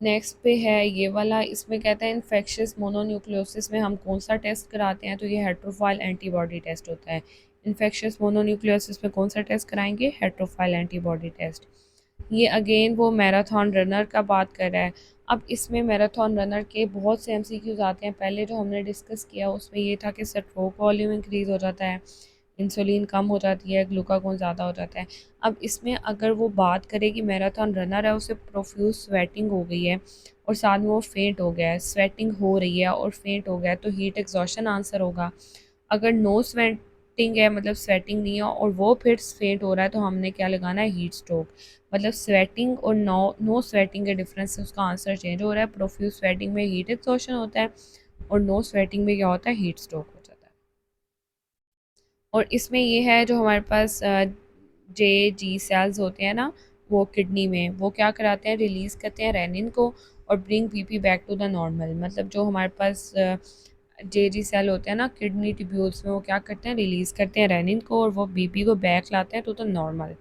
नेक्स्ट पे है ये वाला। इसमें कहता है इन्फेक्शियस मोनोन्यूक्लियोसिस में हम कौन सा टेस्ट कराते हैं? तो ये हेट्रोफाइल एंटीबॉडी टेस्ट होता है। इन्फेक्शियस मोनोन्यूक्लियोसिस में कौन सा टेस्ट कराएंगे? हेट्रोफाइल एंटीबॉडी टेस्ट। ये अगेन वो मैराथन रनर का बात कर रहा है। अब इसमें मैराथन रनर के बहुत से एमसीक्यूज आते हैं। पहले जो हमने डिस्कस किया उसमें ये था कि स्ट्रोक वॉल्यूम इंक्रीज़ हो जाता है, इंसुलिन कम हो जाती है, ग्लूकागोन ज़्यादा हो जाता है। अब इसमें अगर वो बात करे कि मैराथन रनर है, उसे प्रोफ्यूज स्वेटिंग हो गई है और साथ में वो फेंट हो गया है, स्वेटिंग हो रही है और फेंट हो गया है, तो हीट एग्जॉशन आंसर होगा। अगर नो स्वेटिंग है, मतलब स्वेटिंग नहीं है और वो फिर फेंट हो रहा है, तो हमने क्या लगाना है, हीट स्ट्रोक। मतलब स्वेटिंग और नो स्वेटिंग के डिफरेंस से उसका आंसर चेंज हो रहा है। प्रोफ्यूज स्वेटिंग में हीट एग्जॉशन होता है और नो स्वेटिंग में क्या होता है, हीट स्ट्रोक हो जाता है। और इसमें ये है जो हमारे पास जे जी सेल्स होते हैं ना, वो किडनी में वो क्या कराते हैं, रिलीज़ करते हैं रेनिन को और bring BP back to the normal. मतलब जो हमारे पास जे जी सेल होते हैं ना किडनी ट्यूब्यूल्स में, वो क्या करते हैं, रिलीज़ करते हैं रेनिन को और वो बीपी को बैक लाते हैं टू द नॉर्मल।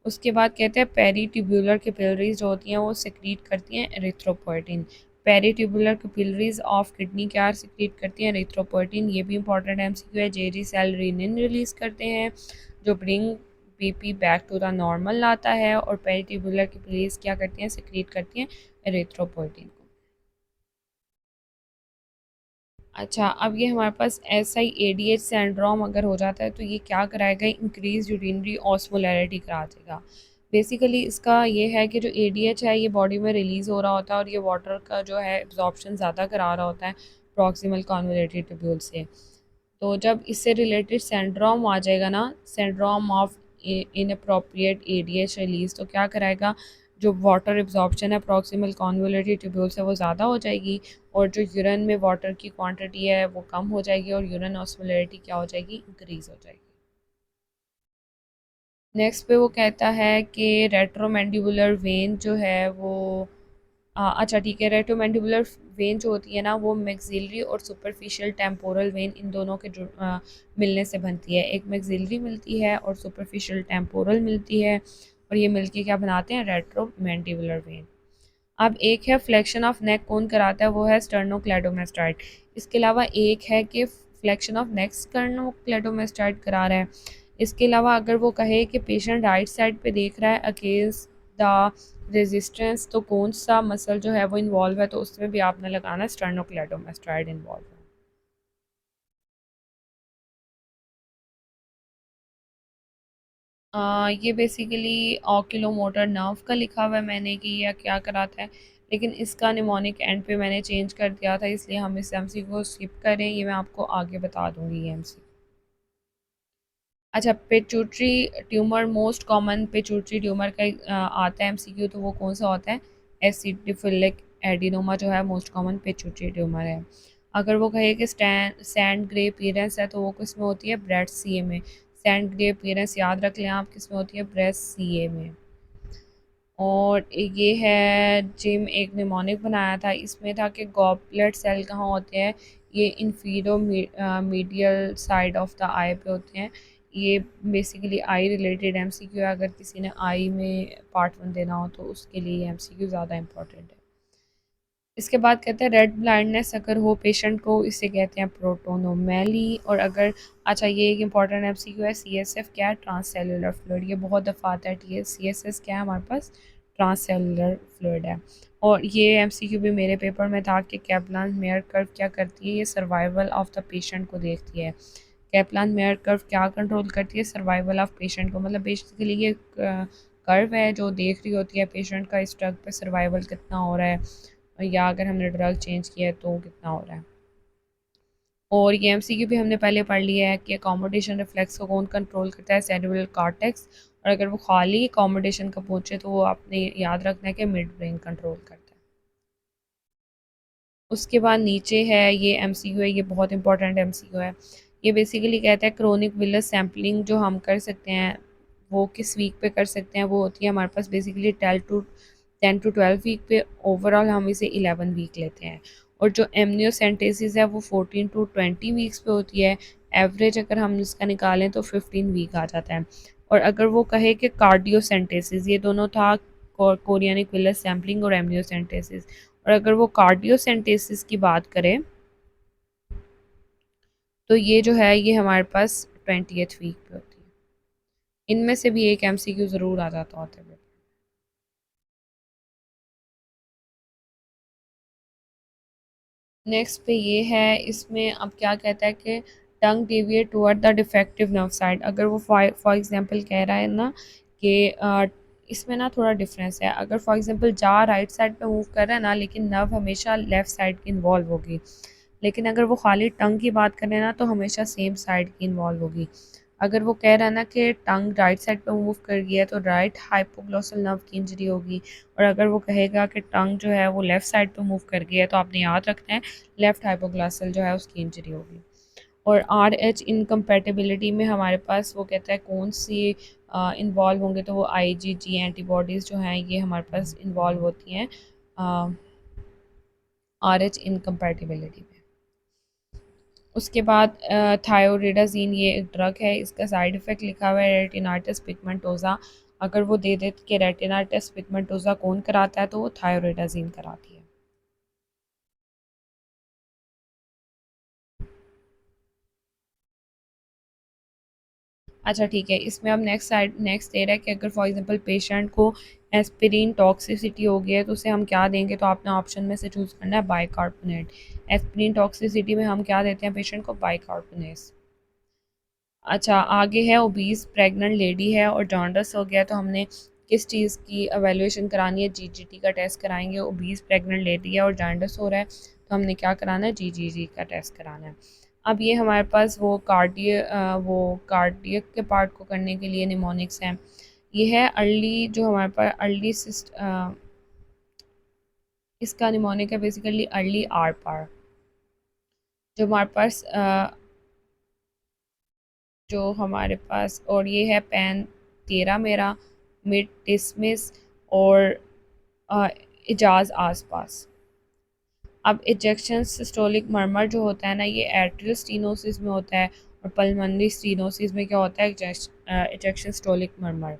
उसके बाद कहते हैं पेरी ट्यूबुलर कैपिलरीज जो होती हैं वो सिक्रीट करती हैं erythropoietin. Peri tubular capillaries of kidney क्या सिक्रीट करती हैं, एरिथ्रोपोएटिन। ये भी इंपॉर्टेंट एमसीक्यू है। जेरी सेल रेनिन रिलीज करते हैं जो bring BP back to the normal लाता है और पेरी ट्यूबुलर कैपिलरीज क्या करती हैं, सिक्रीट करती हैं एरिथ्रोपोएटिन। अच्छा, अब ये हमारे पास SIADH सिंड्रोम अगर हो जाता है तो ये क्या कराएगा, इंक्रीज यूरिनरी ऑस्मोलैरिटी करा देगा। बेसिकली इसका ये है कि जो ADH है ये बॉडी में रिलीज़ हो रहा होता है और ये वाटर का जो है एब्जॉर्प्शन ज़्यादा करा रहा होता है प्रॉक्सिमल कॉन्वोलेटेड ट्यूब्यूल से। तो जब इससे रिलेटेड सिंड्रोम आ जाएगा ना, syndrome of inappropriate ADH release, तो क्या कराएगा, जो वाटर एब्जॉर्प्शन है प्रॉक्सिमल कॉन्वोलेटेड ट्यूब्यूल से वो ज़्यादा हो जाएगी और जो यूरिन में वाटर की क्वांटिटी है वो कम हो जाएगी और यूरिन ऑस्मोलैरिटी क्या हो जाएगी, इंक्रीज़ हो जाएगी। नेक्स्ट पे वो कहता है कि रेट्रोमैंडिबुलर वेन जो है वो अच्छा ठीक है, रेट्रोमैंडिबुलर वेन जो होती है ना वो मैक्सिलरी और सुपरफिशियल टेम्पोरल वेन इन दोनों के मिलने से बनती है। एक मैक्सिलरी मिलती है और सुपरफिशियल टेम्पोरल मिलती है और ये मिलके क्या बनाते हैं, रेट्रोमैंडिबुलर वेन। अब एक है फ्लेक्शन ऑफ नेक कौन कराता है, वो है स्टर्नोक्लेडोमेस्टाइड। इसके अलावा एक है कि फ्लेक्शन ऑफ नेक स्टर्नोक्लेडोमेस्टाइड करा रहा है। इसके अलावा अगर वो कहे कि पेशेंट राइट साइड पे देख रहा है अगेंस्ट द रेजिस्टेंस, तो कौन सा मसल जो है वो इन्वॉल्व है, तो उसमें भी आपने लगाना है स्टर्नोक्लेडोमेस्टाइड इन्वॉल्व है। ये बेसिकली ऑक्यूलोमोटर नर्व का लिखा हुआ है मैंने कि यह क्या कराता है, लेकिन इसका निमोनिक एंड पे मैंने चेंज कर दिया था, इसलिए हम इस एमसी को स्किप करें, ये मैं आपको आगे बता दूंगी ये एमसी। अच्छा, pituitary tumour most common pituitary tumour का आता है एमसीक्यू, तो वो कौन सा होता है, एसिडिफिलिक एडिनोमा जो है मोस्ट कॉमन पिट्यूटरी ट्यूमर है। अगर वो कहे कि सैंड ग्रे अपीयरेंस है, तो वो किस में होती है, ब्रेस्ट सीए में। सैंड ग्रे अपीयरेंस याद रख लें आप, किस में होती है, ब्रेस्ट सीए में। और ये है जिम एक निमोनिक बनाया था, इसमें था कि गॉबलेट सेल कहाँ होते हैं, ये इन्फीरो मीडियल साइड ऑफ द आई पे होते हैं। ये बेसिकली आई रिलेटेड एमसीक्यू है, अगर किसी ने आई में पार्ट 1 देना हो तो उसके लिए एमसीक्यू ज़्यादा इंपॉर्टेंट है। इसके बाद कहते हैं रेड ब्लाइंडनेस अगर हो पेशेंट को, इसे कहते हैं प्रोटोनोमेली। और अगर अच्छा, ये एक इंपॉर्टेंट एमसीक्यू है, CSF क्या है, ट्रांससेलुलर फ्लूइड। ये बहुत दफ़ा आता है, CSS क्या है हमारे पास, ट्रांससेलुलर फ्लूइड है। और ये एमसीक्यू भी मेरे पेपर में था कि कैप्लान मेयर कर्व क्या करती है, ये सर्वाइवल ऑफ द पेशेंट को देखती है। कैप्लान मेयर कर्व क्या कंट्रोल करती है, सर्वाइवल ऑफ पेशेंट को। मतलब बेसिकली ये कर्व है जो देख रही होती है पेशेंट का इस ड्रग पे सर्वाइवल कितना हो रहा है या अगर हमने ड्रग चेंज किया है तो कितना हो रहा है। और ये एमसीक्यू भी हमने पहले पढ़ लिया है कि अकोमोडेशन रिफ्लेक्स को कौन कंट्रोल करता है, सेरेब्रल कॉर्टेक्स। और अगर वो खाली अकोमोडेशन का पूछे तो वो आपने याद रखना है कि मिड ब्रेन कंट्रोल करता है। उसके बाद नीचे है ये एमसीक्यू है, ये बहुत इंपॉर्टेंट एमसीक्यू है। ये बेसिकली कहता है क्रोनिक विलस सैम्पलिंग जो हम कर सकते हैं वो किस वीक पे कर सकते हैं, वो होती है हमारे पास बेसिकली 10 to 12 वीक पे। ओवरऑल हम इसे 11 वीक लेते हैं। और जो एमनियोसेंटेसिस है वो 14 to 20 वीक्स पे होती है। एवरेज अगर हम इसका निकालें तो 15 वीक आ जाता है। और अगर वो कहे कि कार्डियोसेंटेसिस, ये दोनों था, कोरियानिक विलस सैम्पलिंग और एमनियोसेंटेसिस। और अगर वो कार्डियोसेंटेसिस की बात करें तो ये जो है ये हमारे पास 20th वीक पे होती है। इनमें से भी एक एमसीक्यू ज़रूर आ जाता होता है। नेक्स्ट पे ये है, इसमें अब क्या कहता है कि tongue deviate toward the defective nerve side. अगर वो फॉर एग्जांपल कह रहा है ना कि इसमें ना थोड़ा डिफरेंस है। अगर फॉर एग्जांपल जा राइट साइड पे मूव कर रहा है ना, लेकिन नर्व हमेशा लेफ़्ट साइड की इन्वॉल्व होगी। लेकिन अगर वो खाली टंग की बात करें ना, तो हमेशा सेम साइड की इन्वॉल्व होगी। अगर वो कह रहा है ना कि टंग राइट साइड पे मूव कर गया है, तो राइट हाइपोग्लॉसल नर्व की इंजरी होगी। और अगर वो कहेगा कि टंग जो है वो लेफ़्ट साइड पे मूव कर गया है, तो आपने याद रखना है लेफ़्ट हाइपोग्लॉसल जो है उसकी इंजरी होगी। और आर एच इनकम्पैटिबिलिटी में हमारे पास वो कहता है कौन सी इन्वॉल्व होंगे, तो वो आईजीजी एंटीबॉडीज़ जो हैं ये हमारे पास इन्वॉल्व होती हैं आर एच इनकम्पैटिबिलिटी में। उसके बाद थायोरिडाज़ीन, ये एक ड्रग है, इसका साइड इफ़ेक्ट लिखा हुआ है रेटिनाइटिस पिगमेंटोसा। अगर वो दे दे कि रेटिनाइटिस पिगमेंटोसा कौन कराता है, तो वो थायोरिडाज़ीन कराती है। अच्छा ठीक है, इसमें अब नेक्स्ट दे रहा है कि अगर फॉर एग्जांपल पेशेंट को एस्पिरिन टॉक्सिसिटी हो गई है, तो उसे हम क्या देंगे, तो आपने ऑप्शन में से चूज़ करना है बाइकार्बोनेट। एस्पिरिन टॉक्सिसिटी में हम क्या देते हैं पेशेंट को, बाइकार्बोनेट। अच्छा आगे है ओबीज प्रेग्नेंट लेडी है और जॉन्डस हो गया, तो हमने किस चीज़ की एवेलुएशन करानी है, जीजीटी का टेस्ट कराएंगे। ओबीज प्रेग्नेंट लेडी है और जॉन्डस हो रहा है, तो हमने क्या कराना है, जीजीजी का टेस्ट कराना है। अब ये हमारे पास वो कार्डियक के पार्ट को करने के लिए निमोनिक्स हैं। ये है अर्ली, जो हमारे पास अर्ली इसका निमोनिक है बेसिकली अर्ली आर पार। जो हमारे पास और ये है पैन तेरा मेरा, मिड डिसमिस और अ, इजाज़ आसपास। अब इजेक्शन सिस्टोलिक मर्मर जो होता है ना, ये एट्रियल स्टीनोसिस में होता है, और पल्मोनरी स्टीनोसिस में क्या होता है, इजेक्शन स्टोलिक मर्मर।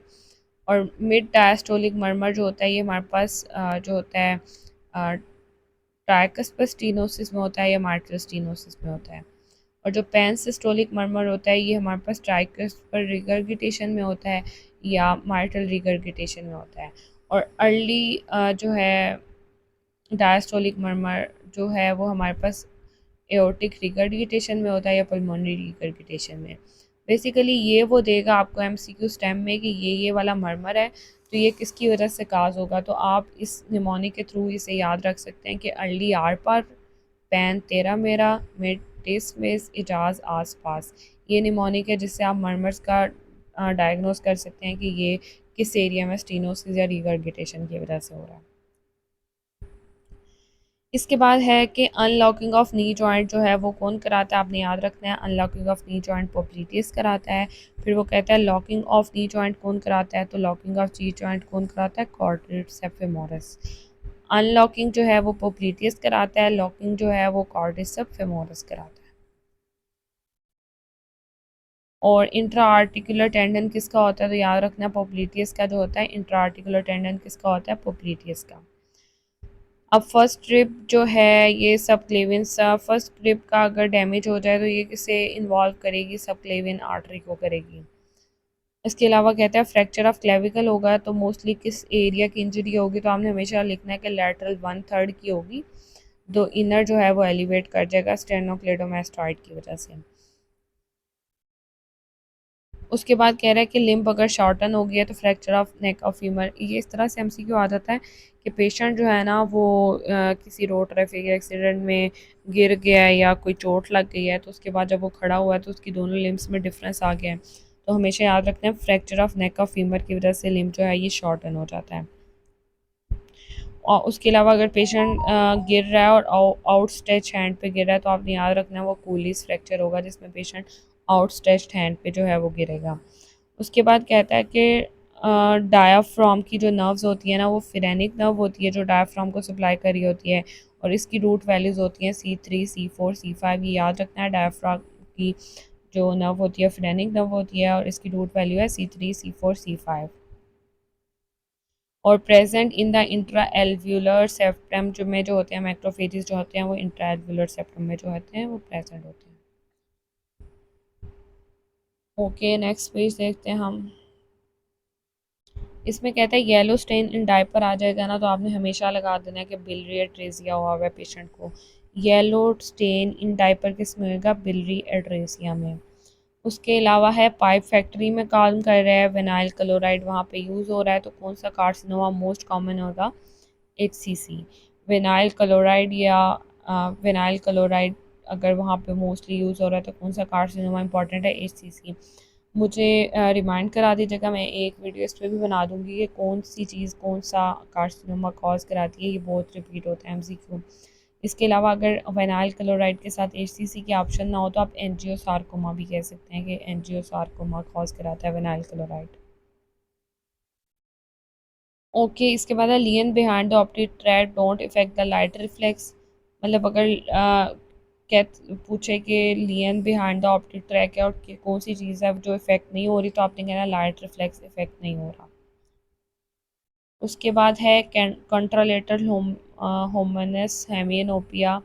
और मिड डायस्टोलिक मर्मर जो होता है, ये हमारे पास जो होता है ट्राइकस्पस स्टीनोसिस में होता है या मार्टल स्टीनोसिस में होता है। और जो पैन सिस्टोलिक मर्मर होता है, ये हमारे पास ट्राइकस्पर रिगर्गिटेशन में होता है या मार्टल रिगर्गिटेशन में होता है। और अर्ली जो है डायस्टोलिक मर्मर जो है वो हमारे पास एओर्टिक रिगर्गिटेशन में होता है या पल्मोनरी रिगर्गिटेशन में। बेसिकली ये वो देगा आपको एमसीक्यू स्टेम में कि ये वाला मर्मर है, तो ये किसकी वजह से काज होगा। तो आप इस निमोनिक के थ्रू इसे याद रख सकते हैं कि अर्ली आर पार, पैन तेरा मेरा, मिड टेस्ट में इजाज़ आस पास। ये निमोनिक है जिससे आप मर्मर्स का डायग्नोस कर सकते हैं कि ये किस एरिया में स्टीनोसिस या रिगर्गिटेशन की वजह से हो रहा है। इसके बाद है कि अनलॉकिंग ऑफ नी जॉइंट जो है वो कौन कराता है, आपने याद रखना है। अनलॉकिंग ऑफ नी जॉइंट पोप्लीटियस कराता है। फिर वो कहता है लॉकिंग ऑफ नी जॉइंट कौन कराता है, तो लॉकिंग ऑफ जी जॉइंट कौन कराता है, क्वाड्रिसेप्स फेमोरस। अनलॉकिंग जो है वो पोप्लीटियस कराता है, लॉकिंग जो है वो क्वाड्रिसेप्स फेमोरस कराता है। और इंट्रा आर्टिकुलर टेंडन किसका होता है, तो याद रखना पोप्लीटियस का जो होता है। इंट्रा आर्टिकुलर टेंडन किसका होता है, पोप्लीटियस का। अब फर्स्ट ट्रिप जो है ये सब क्लेविन फर्स्ट ट्रिप का अगर डैमेज हो जाए, तो ये किसे इन्वॉल्व करेगी, सब क्लेविन आर्टरी को करेगी। इसके अलावा कहता है फ्रैक्चर ऑफ क्लेविकल होगा, तो मोस्टली किस एरिया की इंजरी होगी, तो आपने हमेशा लिखना है कि लैटरल 1/3 की होगी। तो इनर जो है वो एलिवेट कर जाएगा स्टेनोक्लेडोमास्टॉइड की वजह से। उसके बाद कह रहा है कि लिम्ब अगर शॉर्टन हो गया, तो fracture of neck of femur. ये इस तरह से एमसीक्यू आ जाता है कि पेशेंट जो है ना वो किसी रोड ट्रैफिक एक्सीडेंट में गिर गया है या कोई चोट लग गई है, तो उसके बाद जब वो खड़ा हुआ है तो उसकी दोनों लिम्स में डिफरेंस आ गया है। तो हमेशा याद रखना है fracture of neck of femur की वजह से लिम्ब जो है ये शॉर्टन हो जाता है। और उसके अलावा अगर पेशेंट गिर रहा है और आउट स्ट्रेच हैंड पे गिर रहा है, तो आपने याद रखना है वो कूलीज फ्रैक्चर होगा, जिसमें पेशेंट आउट स्ट्रेच्ड हैंड पे जो है वो गिरेगा। उसके बाद कहता है कि डायाफ्राम की जो नर्व्स होती है ना, वो फिरेनिक नर्व होती है जो डायाफ्राम को सप्लाई कर रही होती है, और इसकी रूट वैल्यूज़ होती हैं C3 C4 C5। ये याद रखना है, डायाफ्राम की जो नर्व होती है फिरेनिक नर्व होती है और इसकी रूट वैल्यू है C3 C4 C5। और present in the intra alveolar septum जो में जो होते हैं मैक्रोफेजेस जो होते हैं, वो इंट्रा एल्व्यूलर सेप्टम में जो होते हैं वो प्रेजेंट होते हैं। ओके नेक्स्ट पेज देखते हैं हम। इसमें कहता है येलो स्टेन इन डायपर आ जाएगा ना, तो आपने हमेशा लगा देना है कि बिलियरी अट्रेसिया हुआ है पेशेंट को। येलो स्टेन इन डायपर किस में होगा? बिलरी एड्रेसिया में। उसके अलावा है पाइप फैक्ट्री में काम कर रहा है, विनाइल क्लोराइड वहाँ पे यूज़ हो रहा है, तो कौन सा कार्सिनोमा मोस्ट कॉमन होगा? HCC। विनाइल क्लोराइड या विनाइल क्लोराइड अगर वहाँ पे मोस्टली यूज़ हो रहा है तो कौन सा कार्सिनोमा इंपॉर्टेंट है? HCC। मुझे रिमाइंड करा दीजिएगा, मैं एक वीडियो इस पर भी बना दूँगी कि कौन सी चीज़ कौन सा कार्सिनोमा कॉज कराती है, ये बहुत रिपीट होता है MCQ। इसके अलावा अगर विनाइल क्लोराइड के साथ HCC के ऑप्शन ना हो तो आप एंजियोसार्कोमा भी कह सकते हैं कि एंजियोसार्कोमा कॉज कराता है विनाइल क्लोराइड। ओके, इसके बाद है lesion behind the optic tract don't effect the light reflex. मतलब अगर पूछे कि lesion behind the optic tract है और कि कौन सी चीज़ है जो इफेक्ट नहीं हो रही, तो आपने कहना लाइट रिफ्लेक्स इफेक्ट नहीं हो रहा। उसके बाद है कंट्रालेटरल होमनस हेमियनोपिया।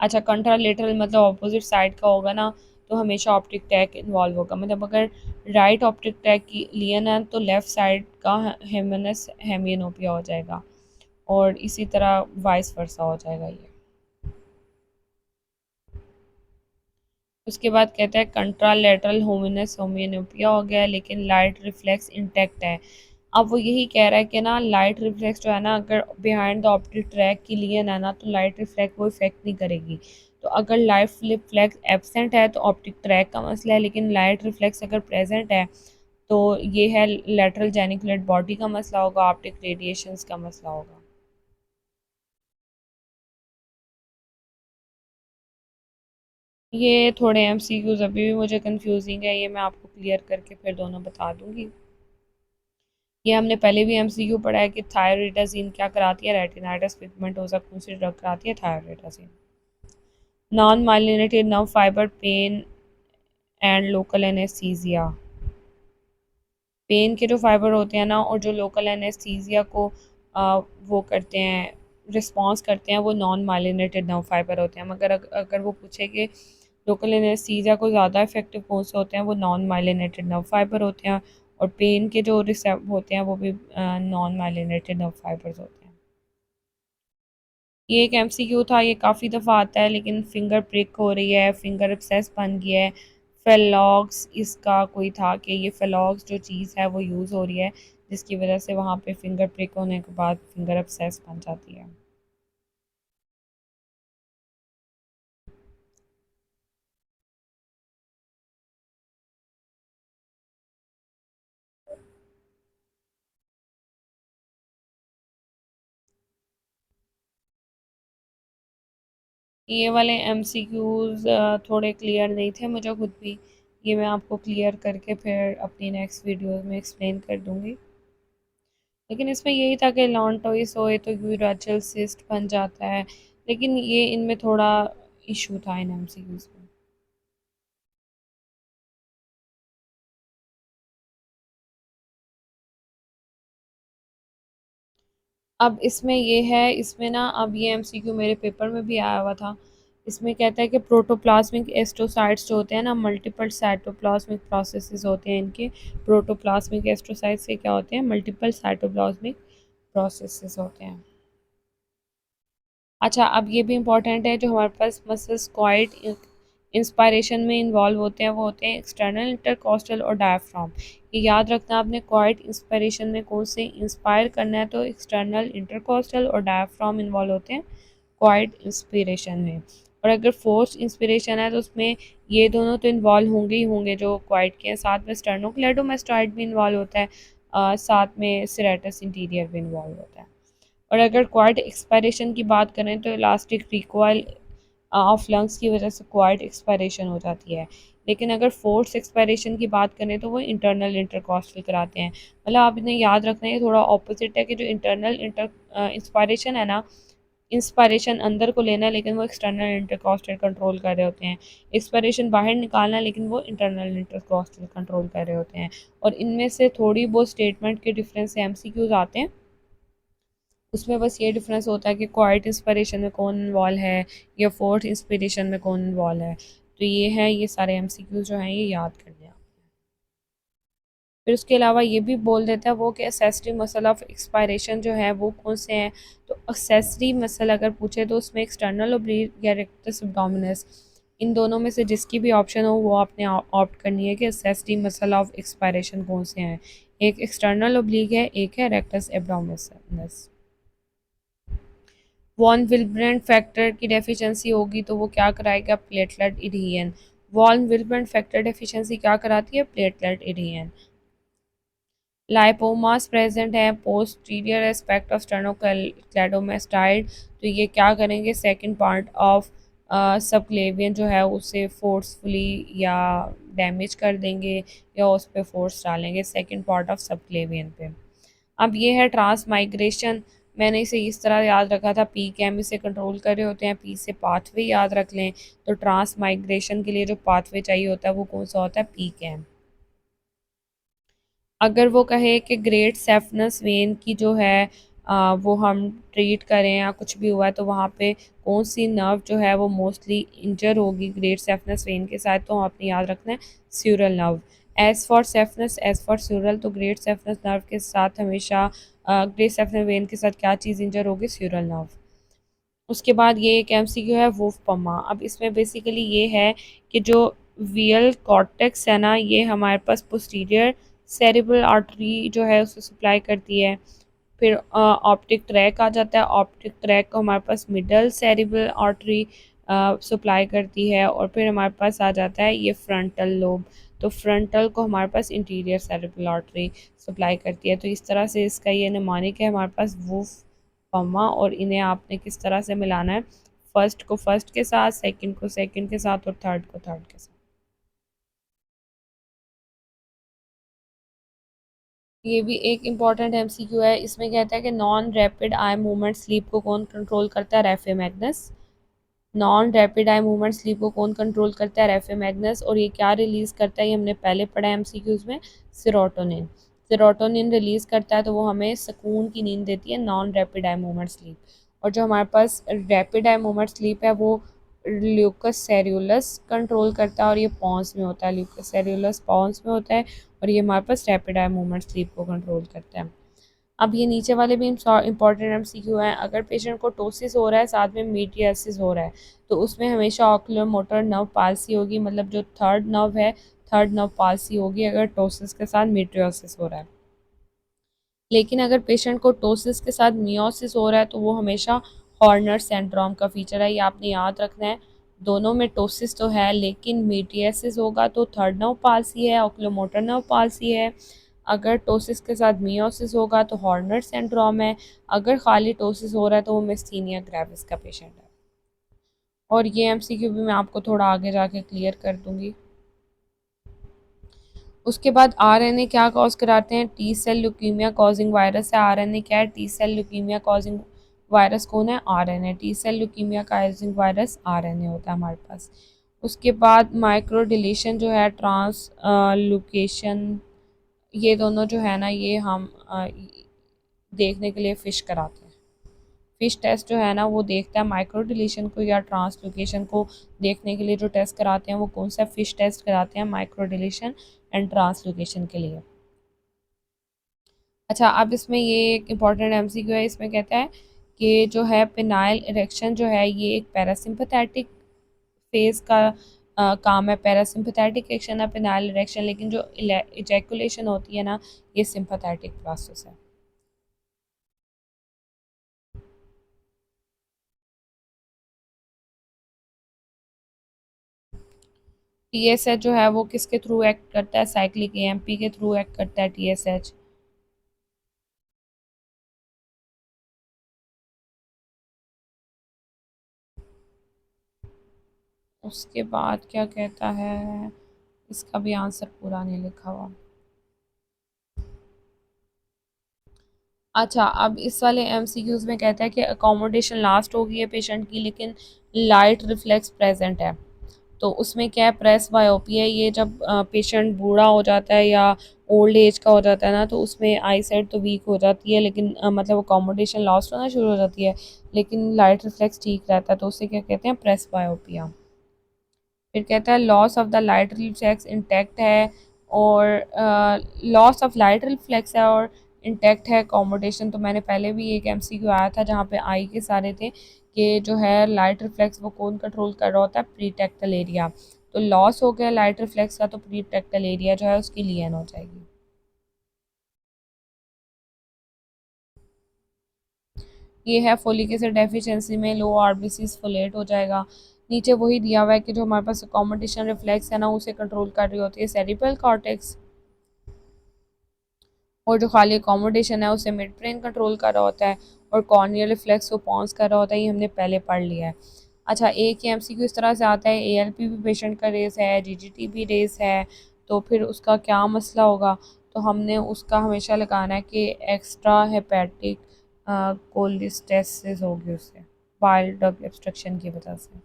अच्छा, कंट्रालेटरल मतलब ऑपोजिट साइड का होगा ना, तो हमेशा ऑप्टिक टैक इन्वॉल्व होगा। मतलब अगर राइट ऑप्टिक टैक की लियन है तो लेफ़्ट साइड का हेमनस हेमियनोपिया हो जाएगा, और इसी तरह वाइस वर्सा हो जाएगा ये। उसके बाद कहता है कंट्रालेटरल होमिनस होमियोनोपिया हो गया, लेकिन लाइट रिफ्लेक्स इंटैक्ट है। अब वो यही कह रहा है कि ना लाइट रिफ्लेक्स जो है ना, अगर बिहाइंड द ऑप्टिक ट्रैक की लियन है ना, तो लाइट रिफ्लेक्ट वो इफेक्ट नहीं करेगी। तो अगर लाइट रिफ्लेक्स एब्सेंट है तो ऑप्टिक ट्रैक का मसला है, लेकिन लाइट रिफ्लेक्स अगर प्रेजेंट है तो ये है लेटरल जेनिकुलेट बॉडी का मसला होगा, ऑप्टिक रेडिएशंस का मसला होगा। ये थोड़े MCQs अभी भी मुझे कंफ्यूजिंग है, ये मैं आपको क्लियर करके फिर दोनों बता दूंगी। ये हमने पहले भी MCQ पढ़ा है कि थायरोइडाजीन क्या कराती है? रेटिनाइटिस पिगमेंटोसा कौन सी ड्रग कराती है? Thioridazine. Non myelinated nerve fibre pain and local anaesthesia. Pain के जो फाइबर होते हैं ना और जो लोकल एनेस्थीसिया को वो करते हैं, रिस्पॉन्स करते हैं, वो नॉन माइलिनेटेड नर्व फाइबर होते हैं। मगर अगर वो पूछे कि लोकल एनेस्थीसिया को ज़्यादा इफेक्टिव कौन से होते हैं, वो नॉन माइलिनेटेड नर्व फाइबर होते हैं, और पेन के जो रिसेप्ट होते हैं वो भी नॉन माइलिनेटेड नर्व फाइबर्स होते हैं। ये एक MCQ था, ये काफ़ी दफ़ा आता है, लेकिन फिंगर प्रिक हो रही है, फिंगर एब्सेस बन गया है। फेलॉक्स इसका कोई था कि ये फेलॉक्स जो चीज़ है वो यूज़ हो रही है, जिसकी वजह से वहाँ पे फिंगर प्रिक होने के बाद फिंगर एब्सेस बन जाती है। ये वाले MCQs थोड़े क्लियर नहीं थे मुझे खुद भी, ये मैं आपको क्लियर करके फिर अपनी नेक्स्ट वीडियो में एक्सप्लेन कर दूँगी। लेकिन इसमें यही था कि लॉन्टोइस होए तो यूराचल सिस्ट बन जाता है, लेकिन ये इनमें थोड़ा इशू था इन MCQs में। अब इसमें ये है, इसमें ना अब ये MCQ मेरे पेपर में भी आया हुआ था। इसमें कहता है कि प्रोटोप्लाज्मिक एस्ट्रोसाइट्स जो होते हैं ना, मल्टीपल साइटोप्लाज्मिक प्रोसेसेस होते हैं इनके। प्रोटोप्लाज्मिक एस्ट्रोसाइट्स के क्या होते हैं? मल्टीपल साइटोप्लाज्मिक प्रोसेसेस होते हैं। अच्छा, अब ये भी इम्पोर्टेंट है, जो हमारे पास मसल्स क्वाइट इंस्पायरेशन में इन्वॉल्व होते हैं वो होते हैं एक्सटर्नल इंटरकॉस्टल और डायफ्राम। ये याद रखना आपने, क्वाइट इंस्पायरेशन में कौन से इंस्पायर करना है, तो एक्सटर्नल इंटरकॉस्टल और डायफ्राम इन्वॉल्व होते हैं क्वाइट इंस्पिरेशन में। और अगर फोर्स इंस्पिरेशन है तो उसमें ये दोनों तो इन्वॉल्व होंगे ही होंगे जो क्वाइट के हैं, साथ में स्टर्नोक्लेडोमास्टॉइड भी इन्वॉल्व होता है, साथ में सिरेटस इंटीरियर भी इन्वॉल्व होता है। और अगर क्वाड एक्सपायरेशन की बात करें तो इलास्टिक रिकॉयल ऑफ लंग्स की वजह से क्वाड एक्सपायरेशन हो जाती है। लेकिन अगर फोर्स एक्सपायरेशन की बात करें तो वो इंटरनल इंटरकॉस्टल कराते हैं। मतलब आपने याद रखना है, थोड़ा ऑपोजिट है कि जो इंटरनल इंस्पायरेशन है ना, इंस्पायरेशन अंदर को लेना है लेकिन वो एक्सटर्नल इंटरकॉस्टल कंट्रोल कर रहे होते हैं। एक्सपायरेशन बाहर निकालना है लेकिन वो इंटरनल इंटरकॉस्टल कंट्रोल कर रहे होते हैं। और इनमें से थोड़ी बहुत स्टेटमेंट के डिफरेंस से MCQs आते हैं। उसमें बस ये डिफरेंस होता है कि क्वाइट इंस्पिरेशन में कौन इन्वॉल्व है या फोर्थ इंस्पिरेशन में कौन इन्वॉल्व है। तो ये है, ये सारे MCQ जो हैं ये याद कर लें आप। फिर उसके अलावा ये भी बोल देता है वो कि एक्सेसरी मसल ऑफ एक्सपायरेशन जो है वो कौन से हैं। तो एक्सेसरी मसल अगर पूछे तो उसमें एक्सटर्नल ओब्लिक या रेक्टस एब्डोमिनस, इन दोनों में से जिसकी भी ऑप्शन हो वो आपने ऑप्ट करनी है कि एक्सेसरी मसल ऑफ एक्सपायरेशन कौन से हैं। एक एक्सटर्नल ओब्लिक है, एक है rectus abdominis. Von Willebrand factor की डेफिशिएंसी होगी तो वो क्या कराएगा, platelet adhesion. Von Willebrand factor deficiency क्या कराती है, प्लेटलेट एडिशन। लाइपोमास प्रेजेंट है पोस्टीरियर एस्पेक्ट ऑफ स्टेनोक्लेडोमेस्टाइड, तो ये क्या करेंगे, सेकंड पार्ट ऑफ सबक्लेवियन जो है उसे फोर्सफुली या डैमेज कर देंगे या उस पर फोर्स डालेंगे सेकंड पार्ट ऑफ सबक्लेवियन पे। अब ये है ट्रांस माइग्रेशन, मैंने इसे इस तरह याद रखा था, पी कैम इसे कंट्रोल कर रहे होते हैं, पी से पाथवे याद रख लें। तो ट्रांस माइग्रेशन के लिए जो पाथवे चाहिए होता है वो कौन सा होता है, पी कैम। अगर वो कहे कि ग्रेट सेफनस वेन की जो है वो हम ट्रीट करें या कुछ भी हुआ है तो वहाँ पे कौन सी नर्व जो है वो मोस्टली इंजर होगी ग्रेट सेफनस वेन के साथ, तो आपने याद रखना है sural nerve. As for saphenous, as for sural, तो ग्रेट सेफनस नर्व के साथ हमेशा ग्रेट सेफनस वेन के साथ क्या चीज़ इंजर होगी, स्यूरल नर्व। उसके बाद ये एक एमसीक्यू है वुफ पमा। अब इसमें बेसिकली ये है कि जो वियल कॉर्टेक्स है ना ये हमारे पास पोस्टीरियर सेरिब्रल आर्टरी जो है उसे सप्लाई करती है। फिर ऑप्टिक ट्रैक आ जाता है, ऑप्टिक ट्रैक को हमारे पास मिडल सेरिब्रल आर्टरी सप्लाई करती है। और फिर हमारे पास आ जाता है ये फ्रंटल लोब, तो फ्रंटल को हमारे पास इंटीरियर सेरिब्रल आर्टरी सप्लाई करती है। तो इस तरह से इसका ये निमानिक है हमारे पास वुफ पमा, और इन्हें आपने किस तरह से मिलाना है, फर्स्ट को फर्स्ट के साथ, सेकंड को सेकंड के साथ और थर्ड को थर्ड के साथ। ये भी एक इम्पॉर्टेंट एमसीक्यू है, इसमें कहता है कि non rapid eye movement sleep को कौन कंट्रोल करता है, raphe Magnus. Non rapid eye movement sleep को कौन कंट्रोल करता है, रेफे मैग्नस। और ये क्या रिलीज करता है, ये हमने पहले पढ़ा है एमसीक्यूज में, सेरोटोनिन। सेरोटोनिन रिलीज करता है तो वो हमें सुकून की नींद देती है, non rapid eye movement sleep. और जो हमारे पास रैपिड आई मूवमेंट स्लीप है वो ल्यूकस सेरुलस कंट्रोल करता है, और ये पॉन्स में होता है, ल्यूकस सेरुलस पॉन्स में होता है, और ये हमारे पास रैपिड आई मूवमेंट स्लीप को कंट्रोल करता है। अब ये नीचे वाले भी इंपॉर्टेंट एमसीक्यू हैं। अगर पेशेंट को टोसिस हो रहा है साथ में मीडियासिस हो रहा है तो उसमें हमेशा ऑक्यूलर मोटर नर्व पाल्सी होगी, मतलब जो थर्ड नर्व है, थर्ड नर्व पाल्सी होगी अगर टोसिस के साथ मीडियासिस हो रहा है। लेकिन अगर पेशेंट को टोसिस के साथ मियोसिस हो रहा है तो वो हमेशा हॉर्नर सिंड्रोम का फीचर है, ये आपने याद रखना है। दोनों में टोसिस तो है लेकिन मीडियासिस होगा तो थर्ड नर्व पाल्सी है, ऑक्यूलोमोटर नर्व पाल्सी है। अगर टोसिस के साथ मियोसिस होगा तो हॉर्नर सिंड्रोम है। अगर खाली टोसिस हो रहा है तो वो मिस्थीनिया ग्रेविस का पेशेंट है। और ये एमसीक्यू भी मैं आपको थोड़ा आगे जाके क्लियर कर दूंगी। उसके बाद आरएनए क्या कॉज कराते हैं, T cell leukaemia causing virus है। आरएनए क्या है, T cell leukaemia causing virus कौन है, RNA. T cell leukaemia causing virus RNA होता है हमारे पास। उसके बाद माइक्रो डिलीशन जो है, ट्रांस लुकेशन, ये दोनों जो है ना ये हम देखने के लिए फ़िश कराते हैं। फ़िश टेस्ट जो है ना वो देखता है माइक्रो डिलीशन को या ट्रांसलोकेशन को देखने के लिए। जो टेस्ट कराते हैं वो कौन सा फ़िश टेस्ट कराते हैं, माइक्रो डिलीशन एंड ट्रांसलोकेशन के लिए। अच्छा, अब इसमें ये एक इम्पॉर्टेंट एमसीक्यू है, इसमें कहता है कि जो है पेनाइल इरेक्शन जो है ये एक पैरासिम्पथेटिक फेज़ का काम है। पैरासिम्पथेटिक एक्शन है पेनाइल इरेक्शन, लेकिन जो इजैकुलेशन होती है ना ये सिम्पथेटिक प्रोसेस है। टीएसएच जो है वो किसके थ्रू एक्ट करता है, साइक्लिक एएमपी के थ्रू एक्ट करता है टीएसएच। उसके बाद क्या कहता है, इसका भी आंसर पूरा नहीं लिखा हुआ। अच्छा, अब इस वाले एमसीक्यूज में कहता है कि अकोमोडेशन लास्ट हो गई है पेशेंट की लेकिन लाइट रिफ्लेक्स प्रेजेंट है। तो उसमें क्या है, प्रेस बायोपी है। ये जब पेशेंट बूढ़ा हो जाता है या ओल्ड एज का हो जाता है ना तो उसमें आई साइट तो वीक हो जाती है, लेकिन मतलब अकोमोडेशन लॉस्ट होना शुरू हो जाती है, लेकिन लाइट रिफ्लेक्स ठीक रहता है, तो उसे क्या कहते हैं, प्रेस बायोपिया। फिर कहता है loss of the light reflex intact है, और लॉस ऑफ लाइट रिफ्लेक्स है और इंटैक्ट है अकोमोडेशन। तो मैंने पहले भी एक एमसीक्यू आया था जहाँ पे आई के सारे थे कि जो है लाइट रिफ्लेक्स वो कौन कंट्रोल कर रहा होता है, प्री टेक्टल एरिया। तो लॉस हो गया लाइट रिफ्लेक्स का तो प्री टेक्टल एरिया जो है उसकी लियन हो जाएगी। ये है फोलिक एसिड डेफिशिएंसी में लो आरबीसीज फोलेट हो जाएगा। नीचे वही दिया हुआ है कि जो हमारे पास अकोमोडेशन रिफ्लेक्स है ना उसे कंट्रोल कर रही होती है सेरिब्रल कॉर्टेक्स, और जो खाली अकोमोडेशन है उसे मिड ब्रेन कंट्रोल कर रहा होता है, और कॉर्नियल रिफ्लेक्स को पॉन्स कर रहा होता है। ये हमने पहले पढ़ लिया है। अच्छा, एक ही एमसीक्यू इस तरह से आता है, एएलपी भी पेशेंट का रेस है, जीजीटी भी रेस है, तो फिर उसका क्या मसला होगा। तो हमने उसका हमेशा लगाना है कि एक्स्ट्रा हेपेटिक कोलिस्टेसिस होगी उससे, बाइल डक्ट ऑब्स्ट्रक्शन की वजह से।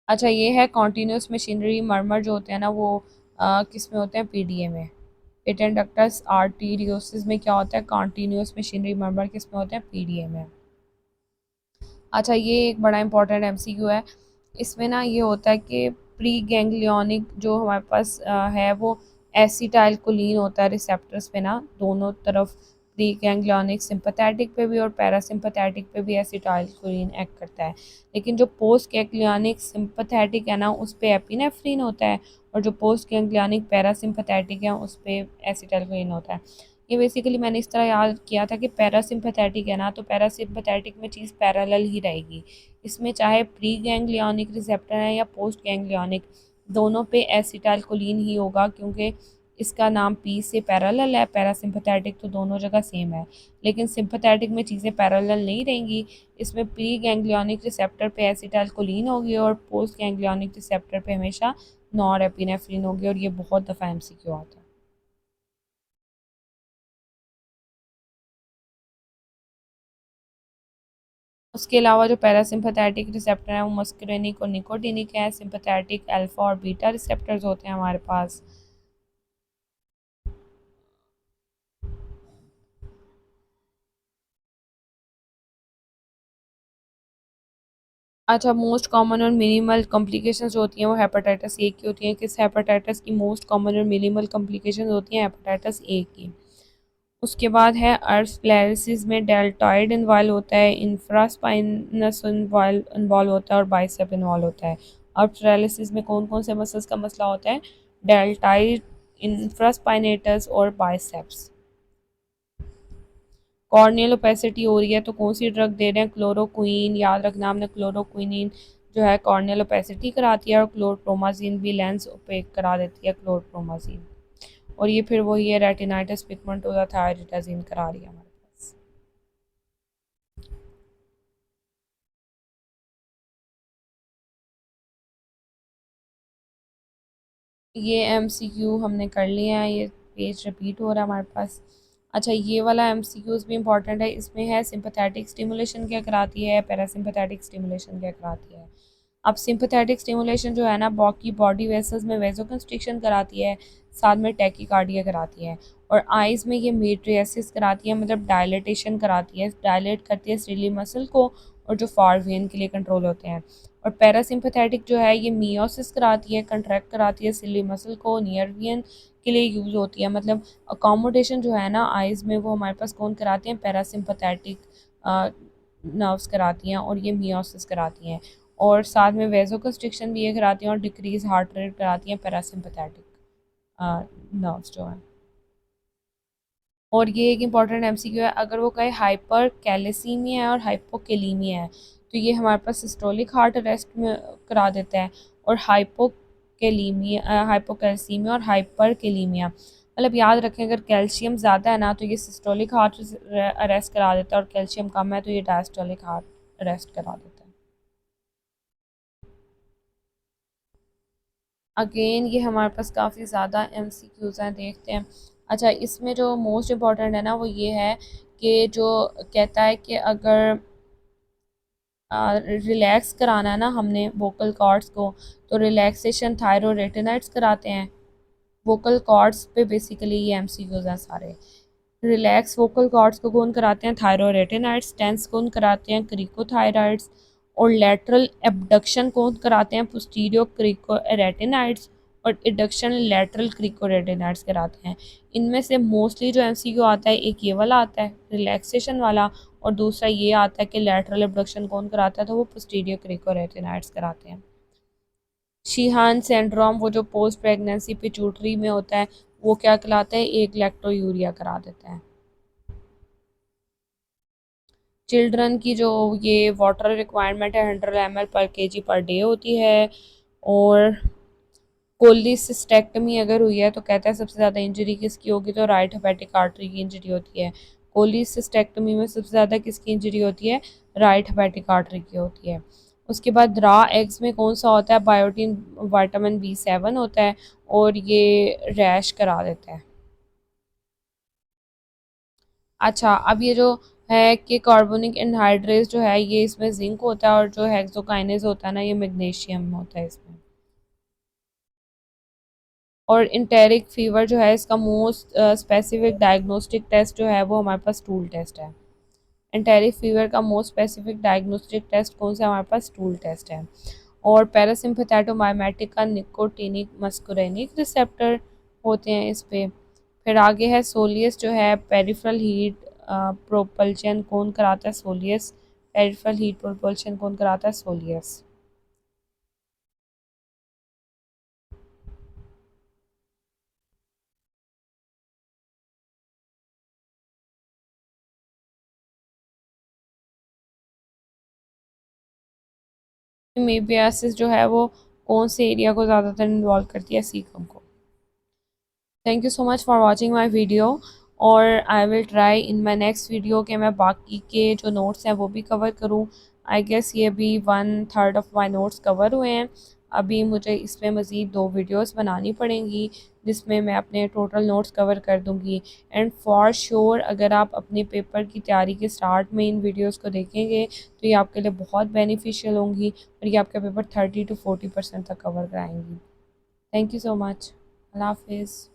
अच्छा, ये है कॉन्टीन्यूस मशीनरी मरमर जो होते हैं ना वो किस में होते हैं, पीडीए में। पेटेंट डक्टस आर्टीरियोसिस में क्या होता है, कॉन्टीन्यूस मशीनरी मरमर किस में होते हैं, पीडीए में। अच्छा, ये एक बड़ा इंपॉर्टेंट एमसीक्यू है। इसमें ना ये होता है कि प्री गैंग्लियोनिक जो हमारे पास है वो एसिटाइल कोलिन होता है रिसेप्टर्स पे ना दोनों तरफ। प्री गैंग्लियोनिक सिंपैथेटिक पे भी और पैरासिम्पैथेटिक पे भी एसिटाइल कोलिन एक्ट करता है। लेकिन जो पोस्ट गैंग्लियोनिक सिंपैथेटिक है ना उस पे एपिनेफ्रिन होता है, और जो पोस्ट गैंग्लियोनिक पैरासिम्पैथेटिक है उस पे एसिटाइल कोलिन होता है। ये बेसिकली मैंने इस तरह याद किया था कि पैरासिम्पैथेटिक है ना तो पैरासिम्पैथेटिक में चीज़ पैरेलल ही रहेगी। इसमें चाहे प्री गैंग्लियोनिक रिसेप्टर है या पोस्ट गैंग्लियोनिक, दोनों पे एसिटाइलकोलिन ही होगा, क्योंकि इसका नाम पी से पैरेलल है। पैरासिम्पैथेटिक तो दोनों जगह सेम है, लेकिन सिंपैथेटिक में चीज़ें पैरेलल नहीं रहेंगी। इसमें प्री गैंग्लियोनिक रिसेप्टर पे एसिटाइलकोलिन होगी और पोस्ट गैंग्लियोनिक रिसेप्टर पे हमेशा नॉर एपिनेफ्रिन होगी, और ये बहुत दफ़ा एमसीक्यू आता है। उसके अलावा जो पैरासिम्पैथेटिक रिसेप्टर हैं वो मस्करेनिक और निकोटिनिक हैं। सिंपैथेटिक अल्फा और बीटा रिसेप्टर्स होते हैं हमारे पास। अच्छा, मोस्ट कॉमन और मिनिमल कॉम्प्लिकेशंस जो होती हैं वो हेपेटाइटिस ए की होती हैं। किस हेपेटाइटिस की मोस्ट कॉमन और मिनिमल कॉम्प्लिकेशंस होती हैं, हेपेटाइटिस ए की। उसके बाद है अर्सप्लेरिसिस में डेल्टॉइड इन्वॉल्व होता है, इंफ्रास्पाइनस इन्वॉल्व होता है और बाइसेप इन्वॉल्व होता है। अर्सप्लेरिसिस में कौन कौन से मसल्स का मसला होता है, डेल्टाइड, इंफ्रास्पाइनेटस और बाइसेप्स। कॉर्नियल ओपेसिटी हो रही है तो कौन सी ड्रग दे रहे हैं, क्लोरोक्वीन। याद रखना हमने, क्लोरोक्विनिन जो है कॉर्नियल ओपेसिटी कराती है, और क्लोरप्रोमाजीन भी लेंस ओपेक करा देती है, क्लोरप्रोमाजीन। और ये फिर वही है, रेटिनाइटिस पिगमेंटोसा थायरॉइडाजीन करा रही है हमारे पास। ये एमसीक्यू हमने कर लिया है, ये पेज रिपीट हो रहा है हमारे पास। अच्छा, ये वाला एमसीक्यूज भी इंपॉर्टेंट है। इसमें है सिंपैथेटिक स्टिमुलेशन क्या कराती है, पैरासिम्पैथेटिक स्टिमुलेशन क्या कराती है। अब सिंपैथेटिक स्टिमुलेशन जो है ना बाकी बॉडी वेसल्स में वेजोकंस्ट्रिक्शन कराती है, साथ में टैकीकार्डिया कराती है, और आइज़ में ये मीट्रियसिस कराती है, मतलब डायलेटेशन कराती है, डायलेट करती है सिली मसल को, और जो फार वेन के लिए कंट्रोल होते हैं। और पैरासिम्पैथेटिक जो है ये मियोसिस कराती है, कंट्रैक्ट कराती है सिली मसल को, नियर वेन के लिए यूज़ होती है। मतलब अकोमोडेशन जो है ना आइज़ में वो हमारे पास कौन कराते हैं, पैरासिम्पैथेटिक नर्व्स कराती हैं, और ये मियोसिस कराती हैं। और साथ में वेजो कंस्ट्रिक्शन भी ये कराती हैं, और डिक्रीज हार्ट रेट कराती हैं पैरासिम्पैथेटिक नर्व्स जो हैं। और ये एक इम्पॉर्टेंट एमसीक्यू है, अगर वो कहे हाइपर कैलेसीमिया है और हाइपोकेलीमिया है तो ये हमारे पास सिस्टोलिक हार्ट अरेस्ट में करा देता है। और हाइपोकेलीमिया, हाइपोकैल्सीमिया और हाइपर केलीमिया, मतलब याद रखें अगर कैल्शियम ज़्यादा है ना तो ये सिस्टोलिक हार्ट अरेस्ट करा देता है, और कैल्शियम कम है तो ये डायस्टोलिक हार्ट अरेस्ट करा देता है। अगेन ये हमारे पास काफ़ी ज़्यादा एमसीक्यूज़ हैं, देखते हैं। अच्छा, इसमें जो मोस्ट इम्पॉर्टेंट है ना वो ये है कि जो कहता है कि अगर रिलैक्स कराना है ना हमने वोकल कॉर्ड्स को, तो रिलैक्सेशन थायरोरेटिनाइड्स कराते हैं। वोकल कॉर्ड्स पे बेसिकली ये एमसीक्यूज़ हैं सारे। रिलैक्स वोकल कॉर्ड्स को कौन कराते हैं, थायरोरेटिनाइड्स। टेंस कौन कराते हैं, क्रिकोथायराइड्स। और लेटरल एबडक्शन कौन कराते हैं, पोस्टीरियर क्रिकोरेटिनाइड्स और इडक्शन लेटरल क्रिकोरेटिनाइड्स कराते हैं। इनमें से मोस्टली जो एमसीक्यू आता है एक ये वाला आता है रिलैक्सेशन वाला, और दूसरा ये आता है कि लेटरल एबडक्शन कौन कराता है, तो वो पोस्टीरियर क्रिकोरेटिनाइड्स कराते हैं। शीहान सिंड्रोम वो जो पोस्ट प्रेगनेंसी पिट्यूटरी में होता है वो क्या कहलाता है, एक लैक्टोयूरिया करा देता है। चिल्ड्रन की जो ये वाटर रिक्वायरमेंट है 100 ml पर केजी पर डे होती है। और कोलिसिस्टेक्टमी अगर हुई है तो कहता है सबसे ज़्यादा इंजरी किसकी होगी, तो राइट हेपेटिक आर्टरी की इंजरी होती है। कोलिसिस्टेक्टमी में सबसे ज़्यादा किसकी इंजरी होती है, राइट हेपेटिक आर्टरी की होती है। उसके बाद रॉ एग्स में कौन सा होता है, बायोटिन विटामिन B7 होता है और ये रैश करा देता है। अच्छा, अब ये जो है कि कार्बोनिक एनहाइड्रेस जो है ये इसमें जिंक होता है, और जो हेक्सोकाइनेज होता है ना ये मैग्नीशियम होता है इसमें। और इंटेरिक फीवर जो है इसका मोस्ट स्पेसिफिक डायग्नोस्टिक टेस्ट जो है वो हमारे पास स्टूल टेस्ट है। इंटेरिक फीवर का मोस्ट स्पेसिफिक डायग्नोस्टिक टेस्ट कौन सा है, हमारे पास स्टूल टेस्ट है। और पैरासिम्पथेटोमाइमेटिक का निकोटिनिक मस्कुरेनिक रिसेप्टर होते हैं इस पे। फिर आगे है सोलियस जो है पेरिफेरल हीट प्रोपल्शन कौन कराता है, सोलियस। पेरिफेरल हीट प्रोपल्शन कौन कराता है, सोलियस। मीबियासिस जो है वो कौन से एरिया को ज़्यादातर इन्वॉल्व करती है, सीकम को। Thank you so much for watching my video. और I will try in my next video कि मैं बाकी के जो नोट्स हैं वो भी कवर करूँ। आई गेस ये भी 1/3 ऑफ माई नोट्स कवर हुए हैं। अभी मुझे इसमें मज़ीद 2 वीडियोस बनानी पड़ेंगी जिसमें मैं अपने टोटल नोट्स कवर कर दूँगी। एंड फॉर श्योर अगर आप अपने पेपर की तैयारी के स्टार्ट में इन वीडियोज़ को देखेंगे तो ये आपके लिए बहुत बेनिफिशियल होंगी और ये आपका पेपर 30 to 40% तक कवर कराएंगी। Thank you so much. अल्लाह हाफिज़।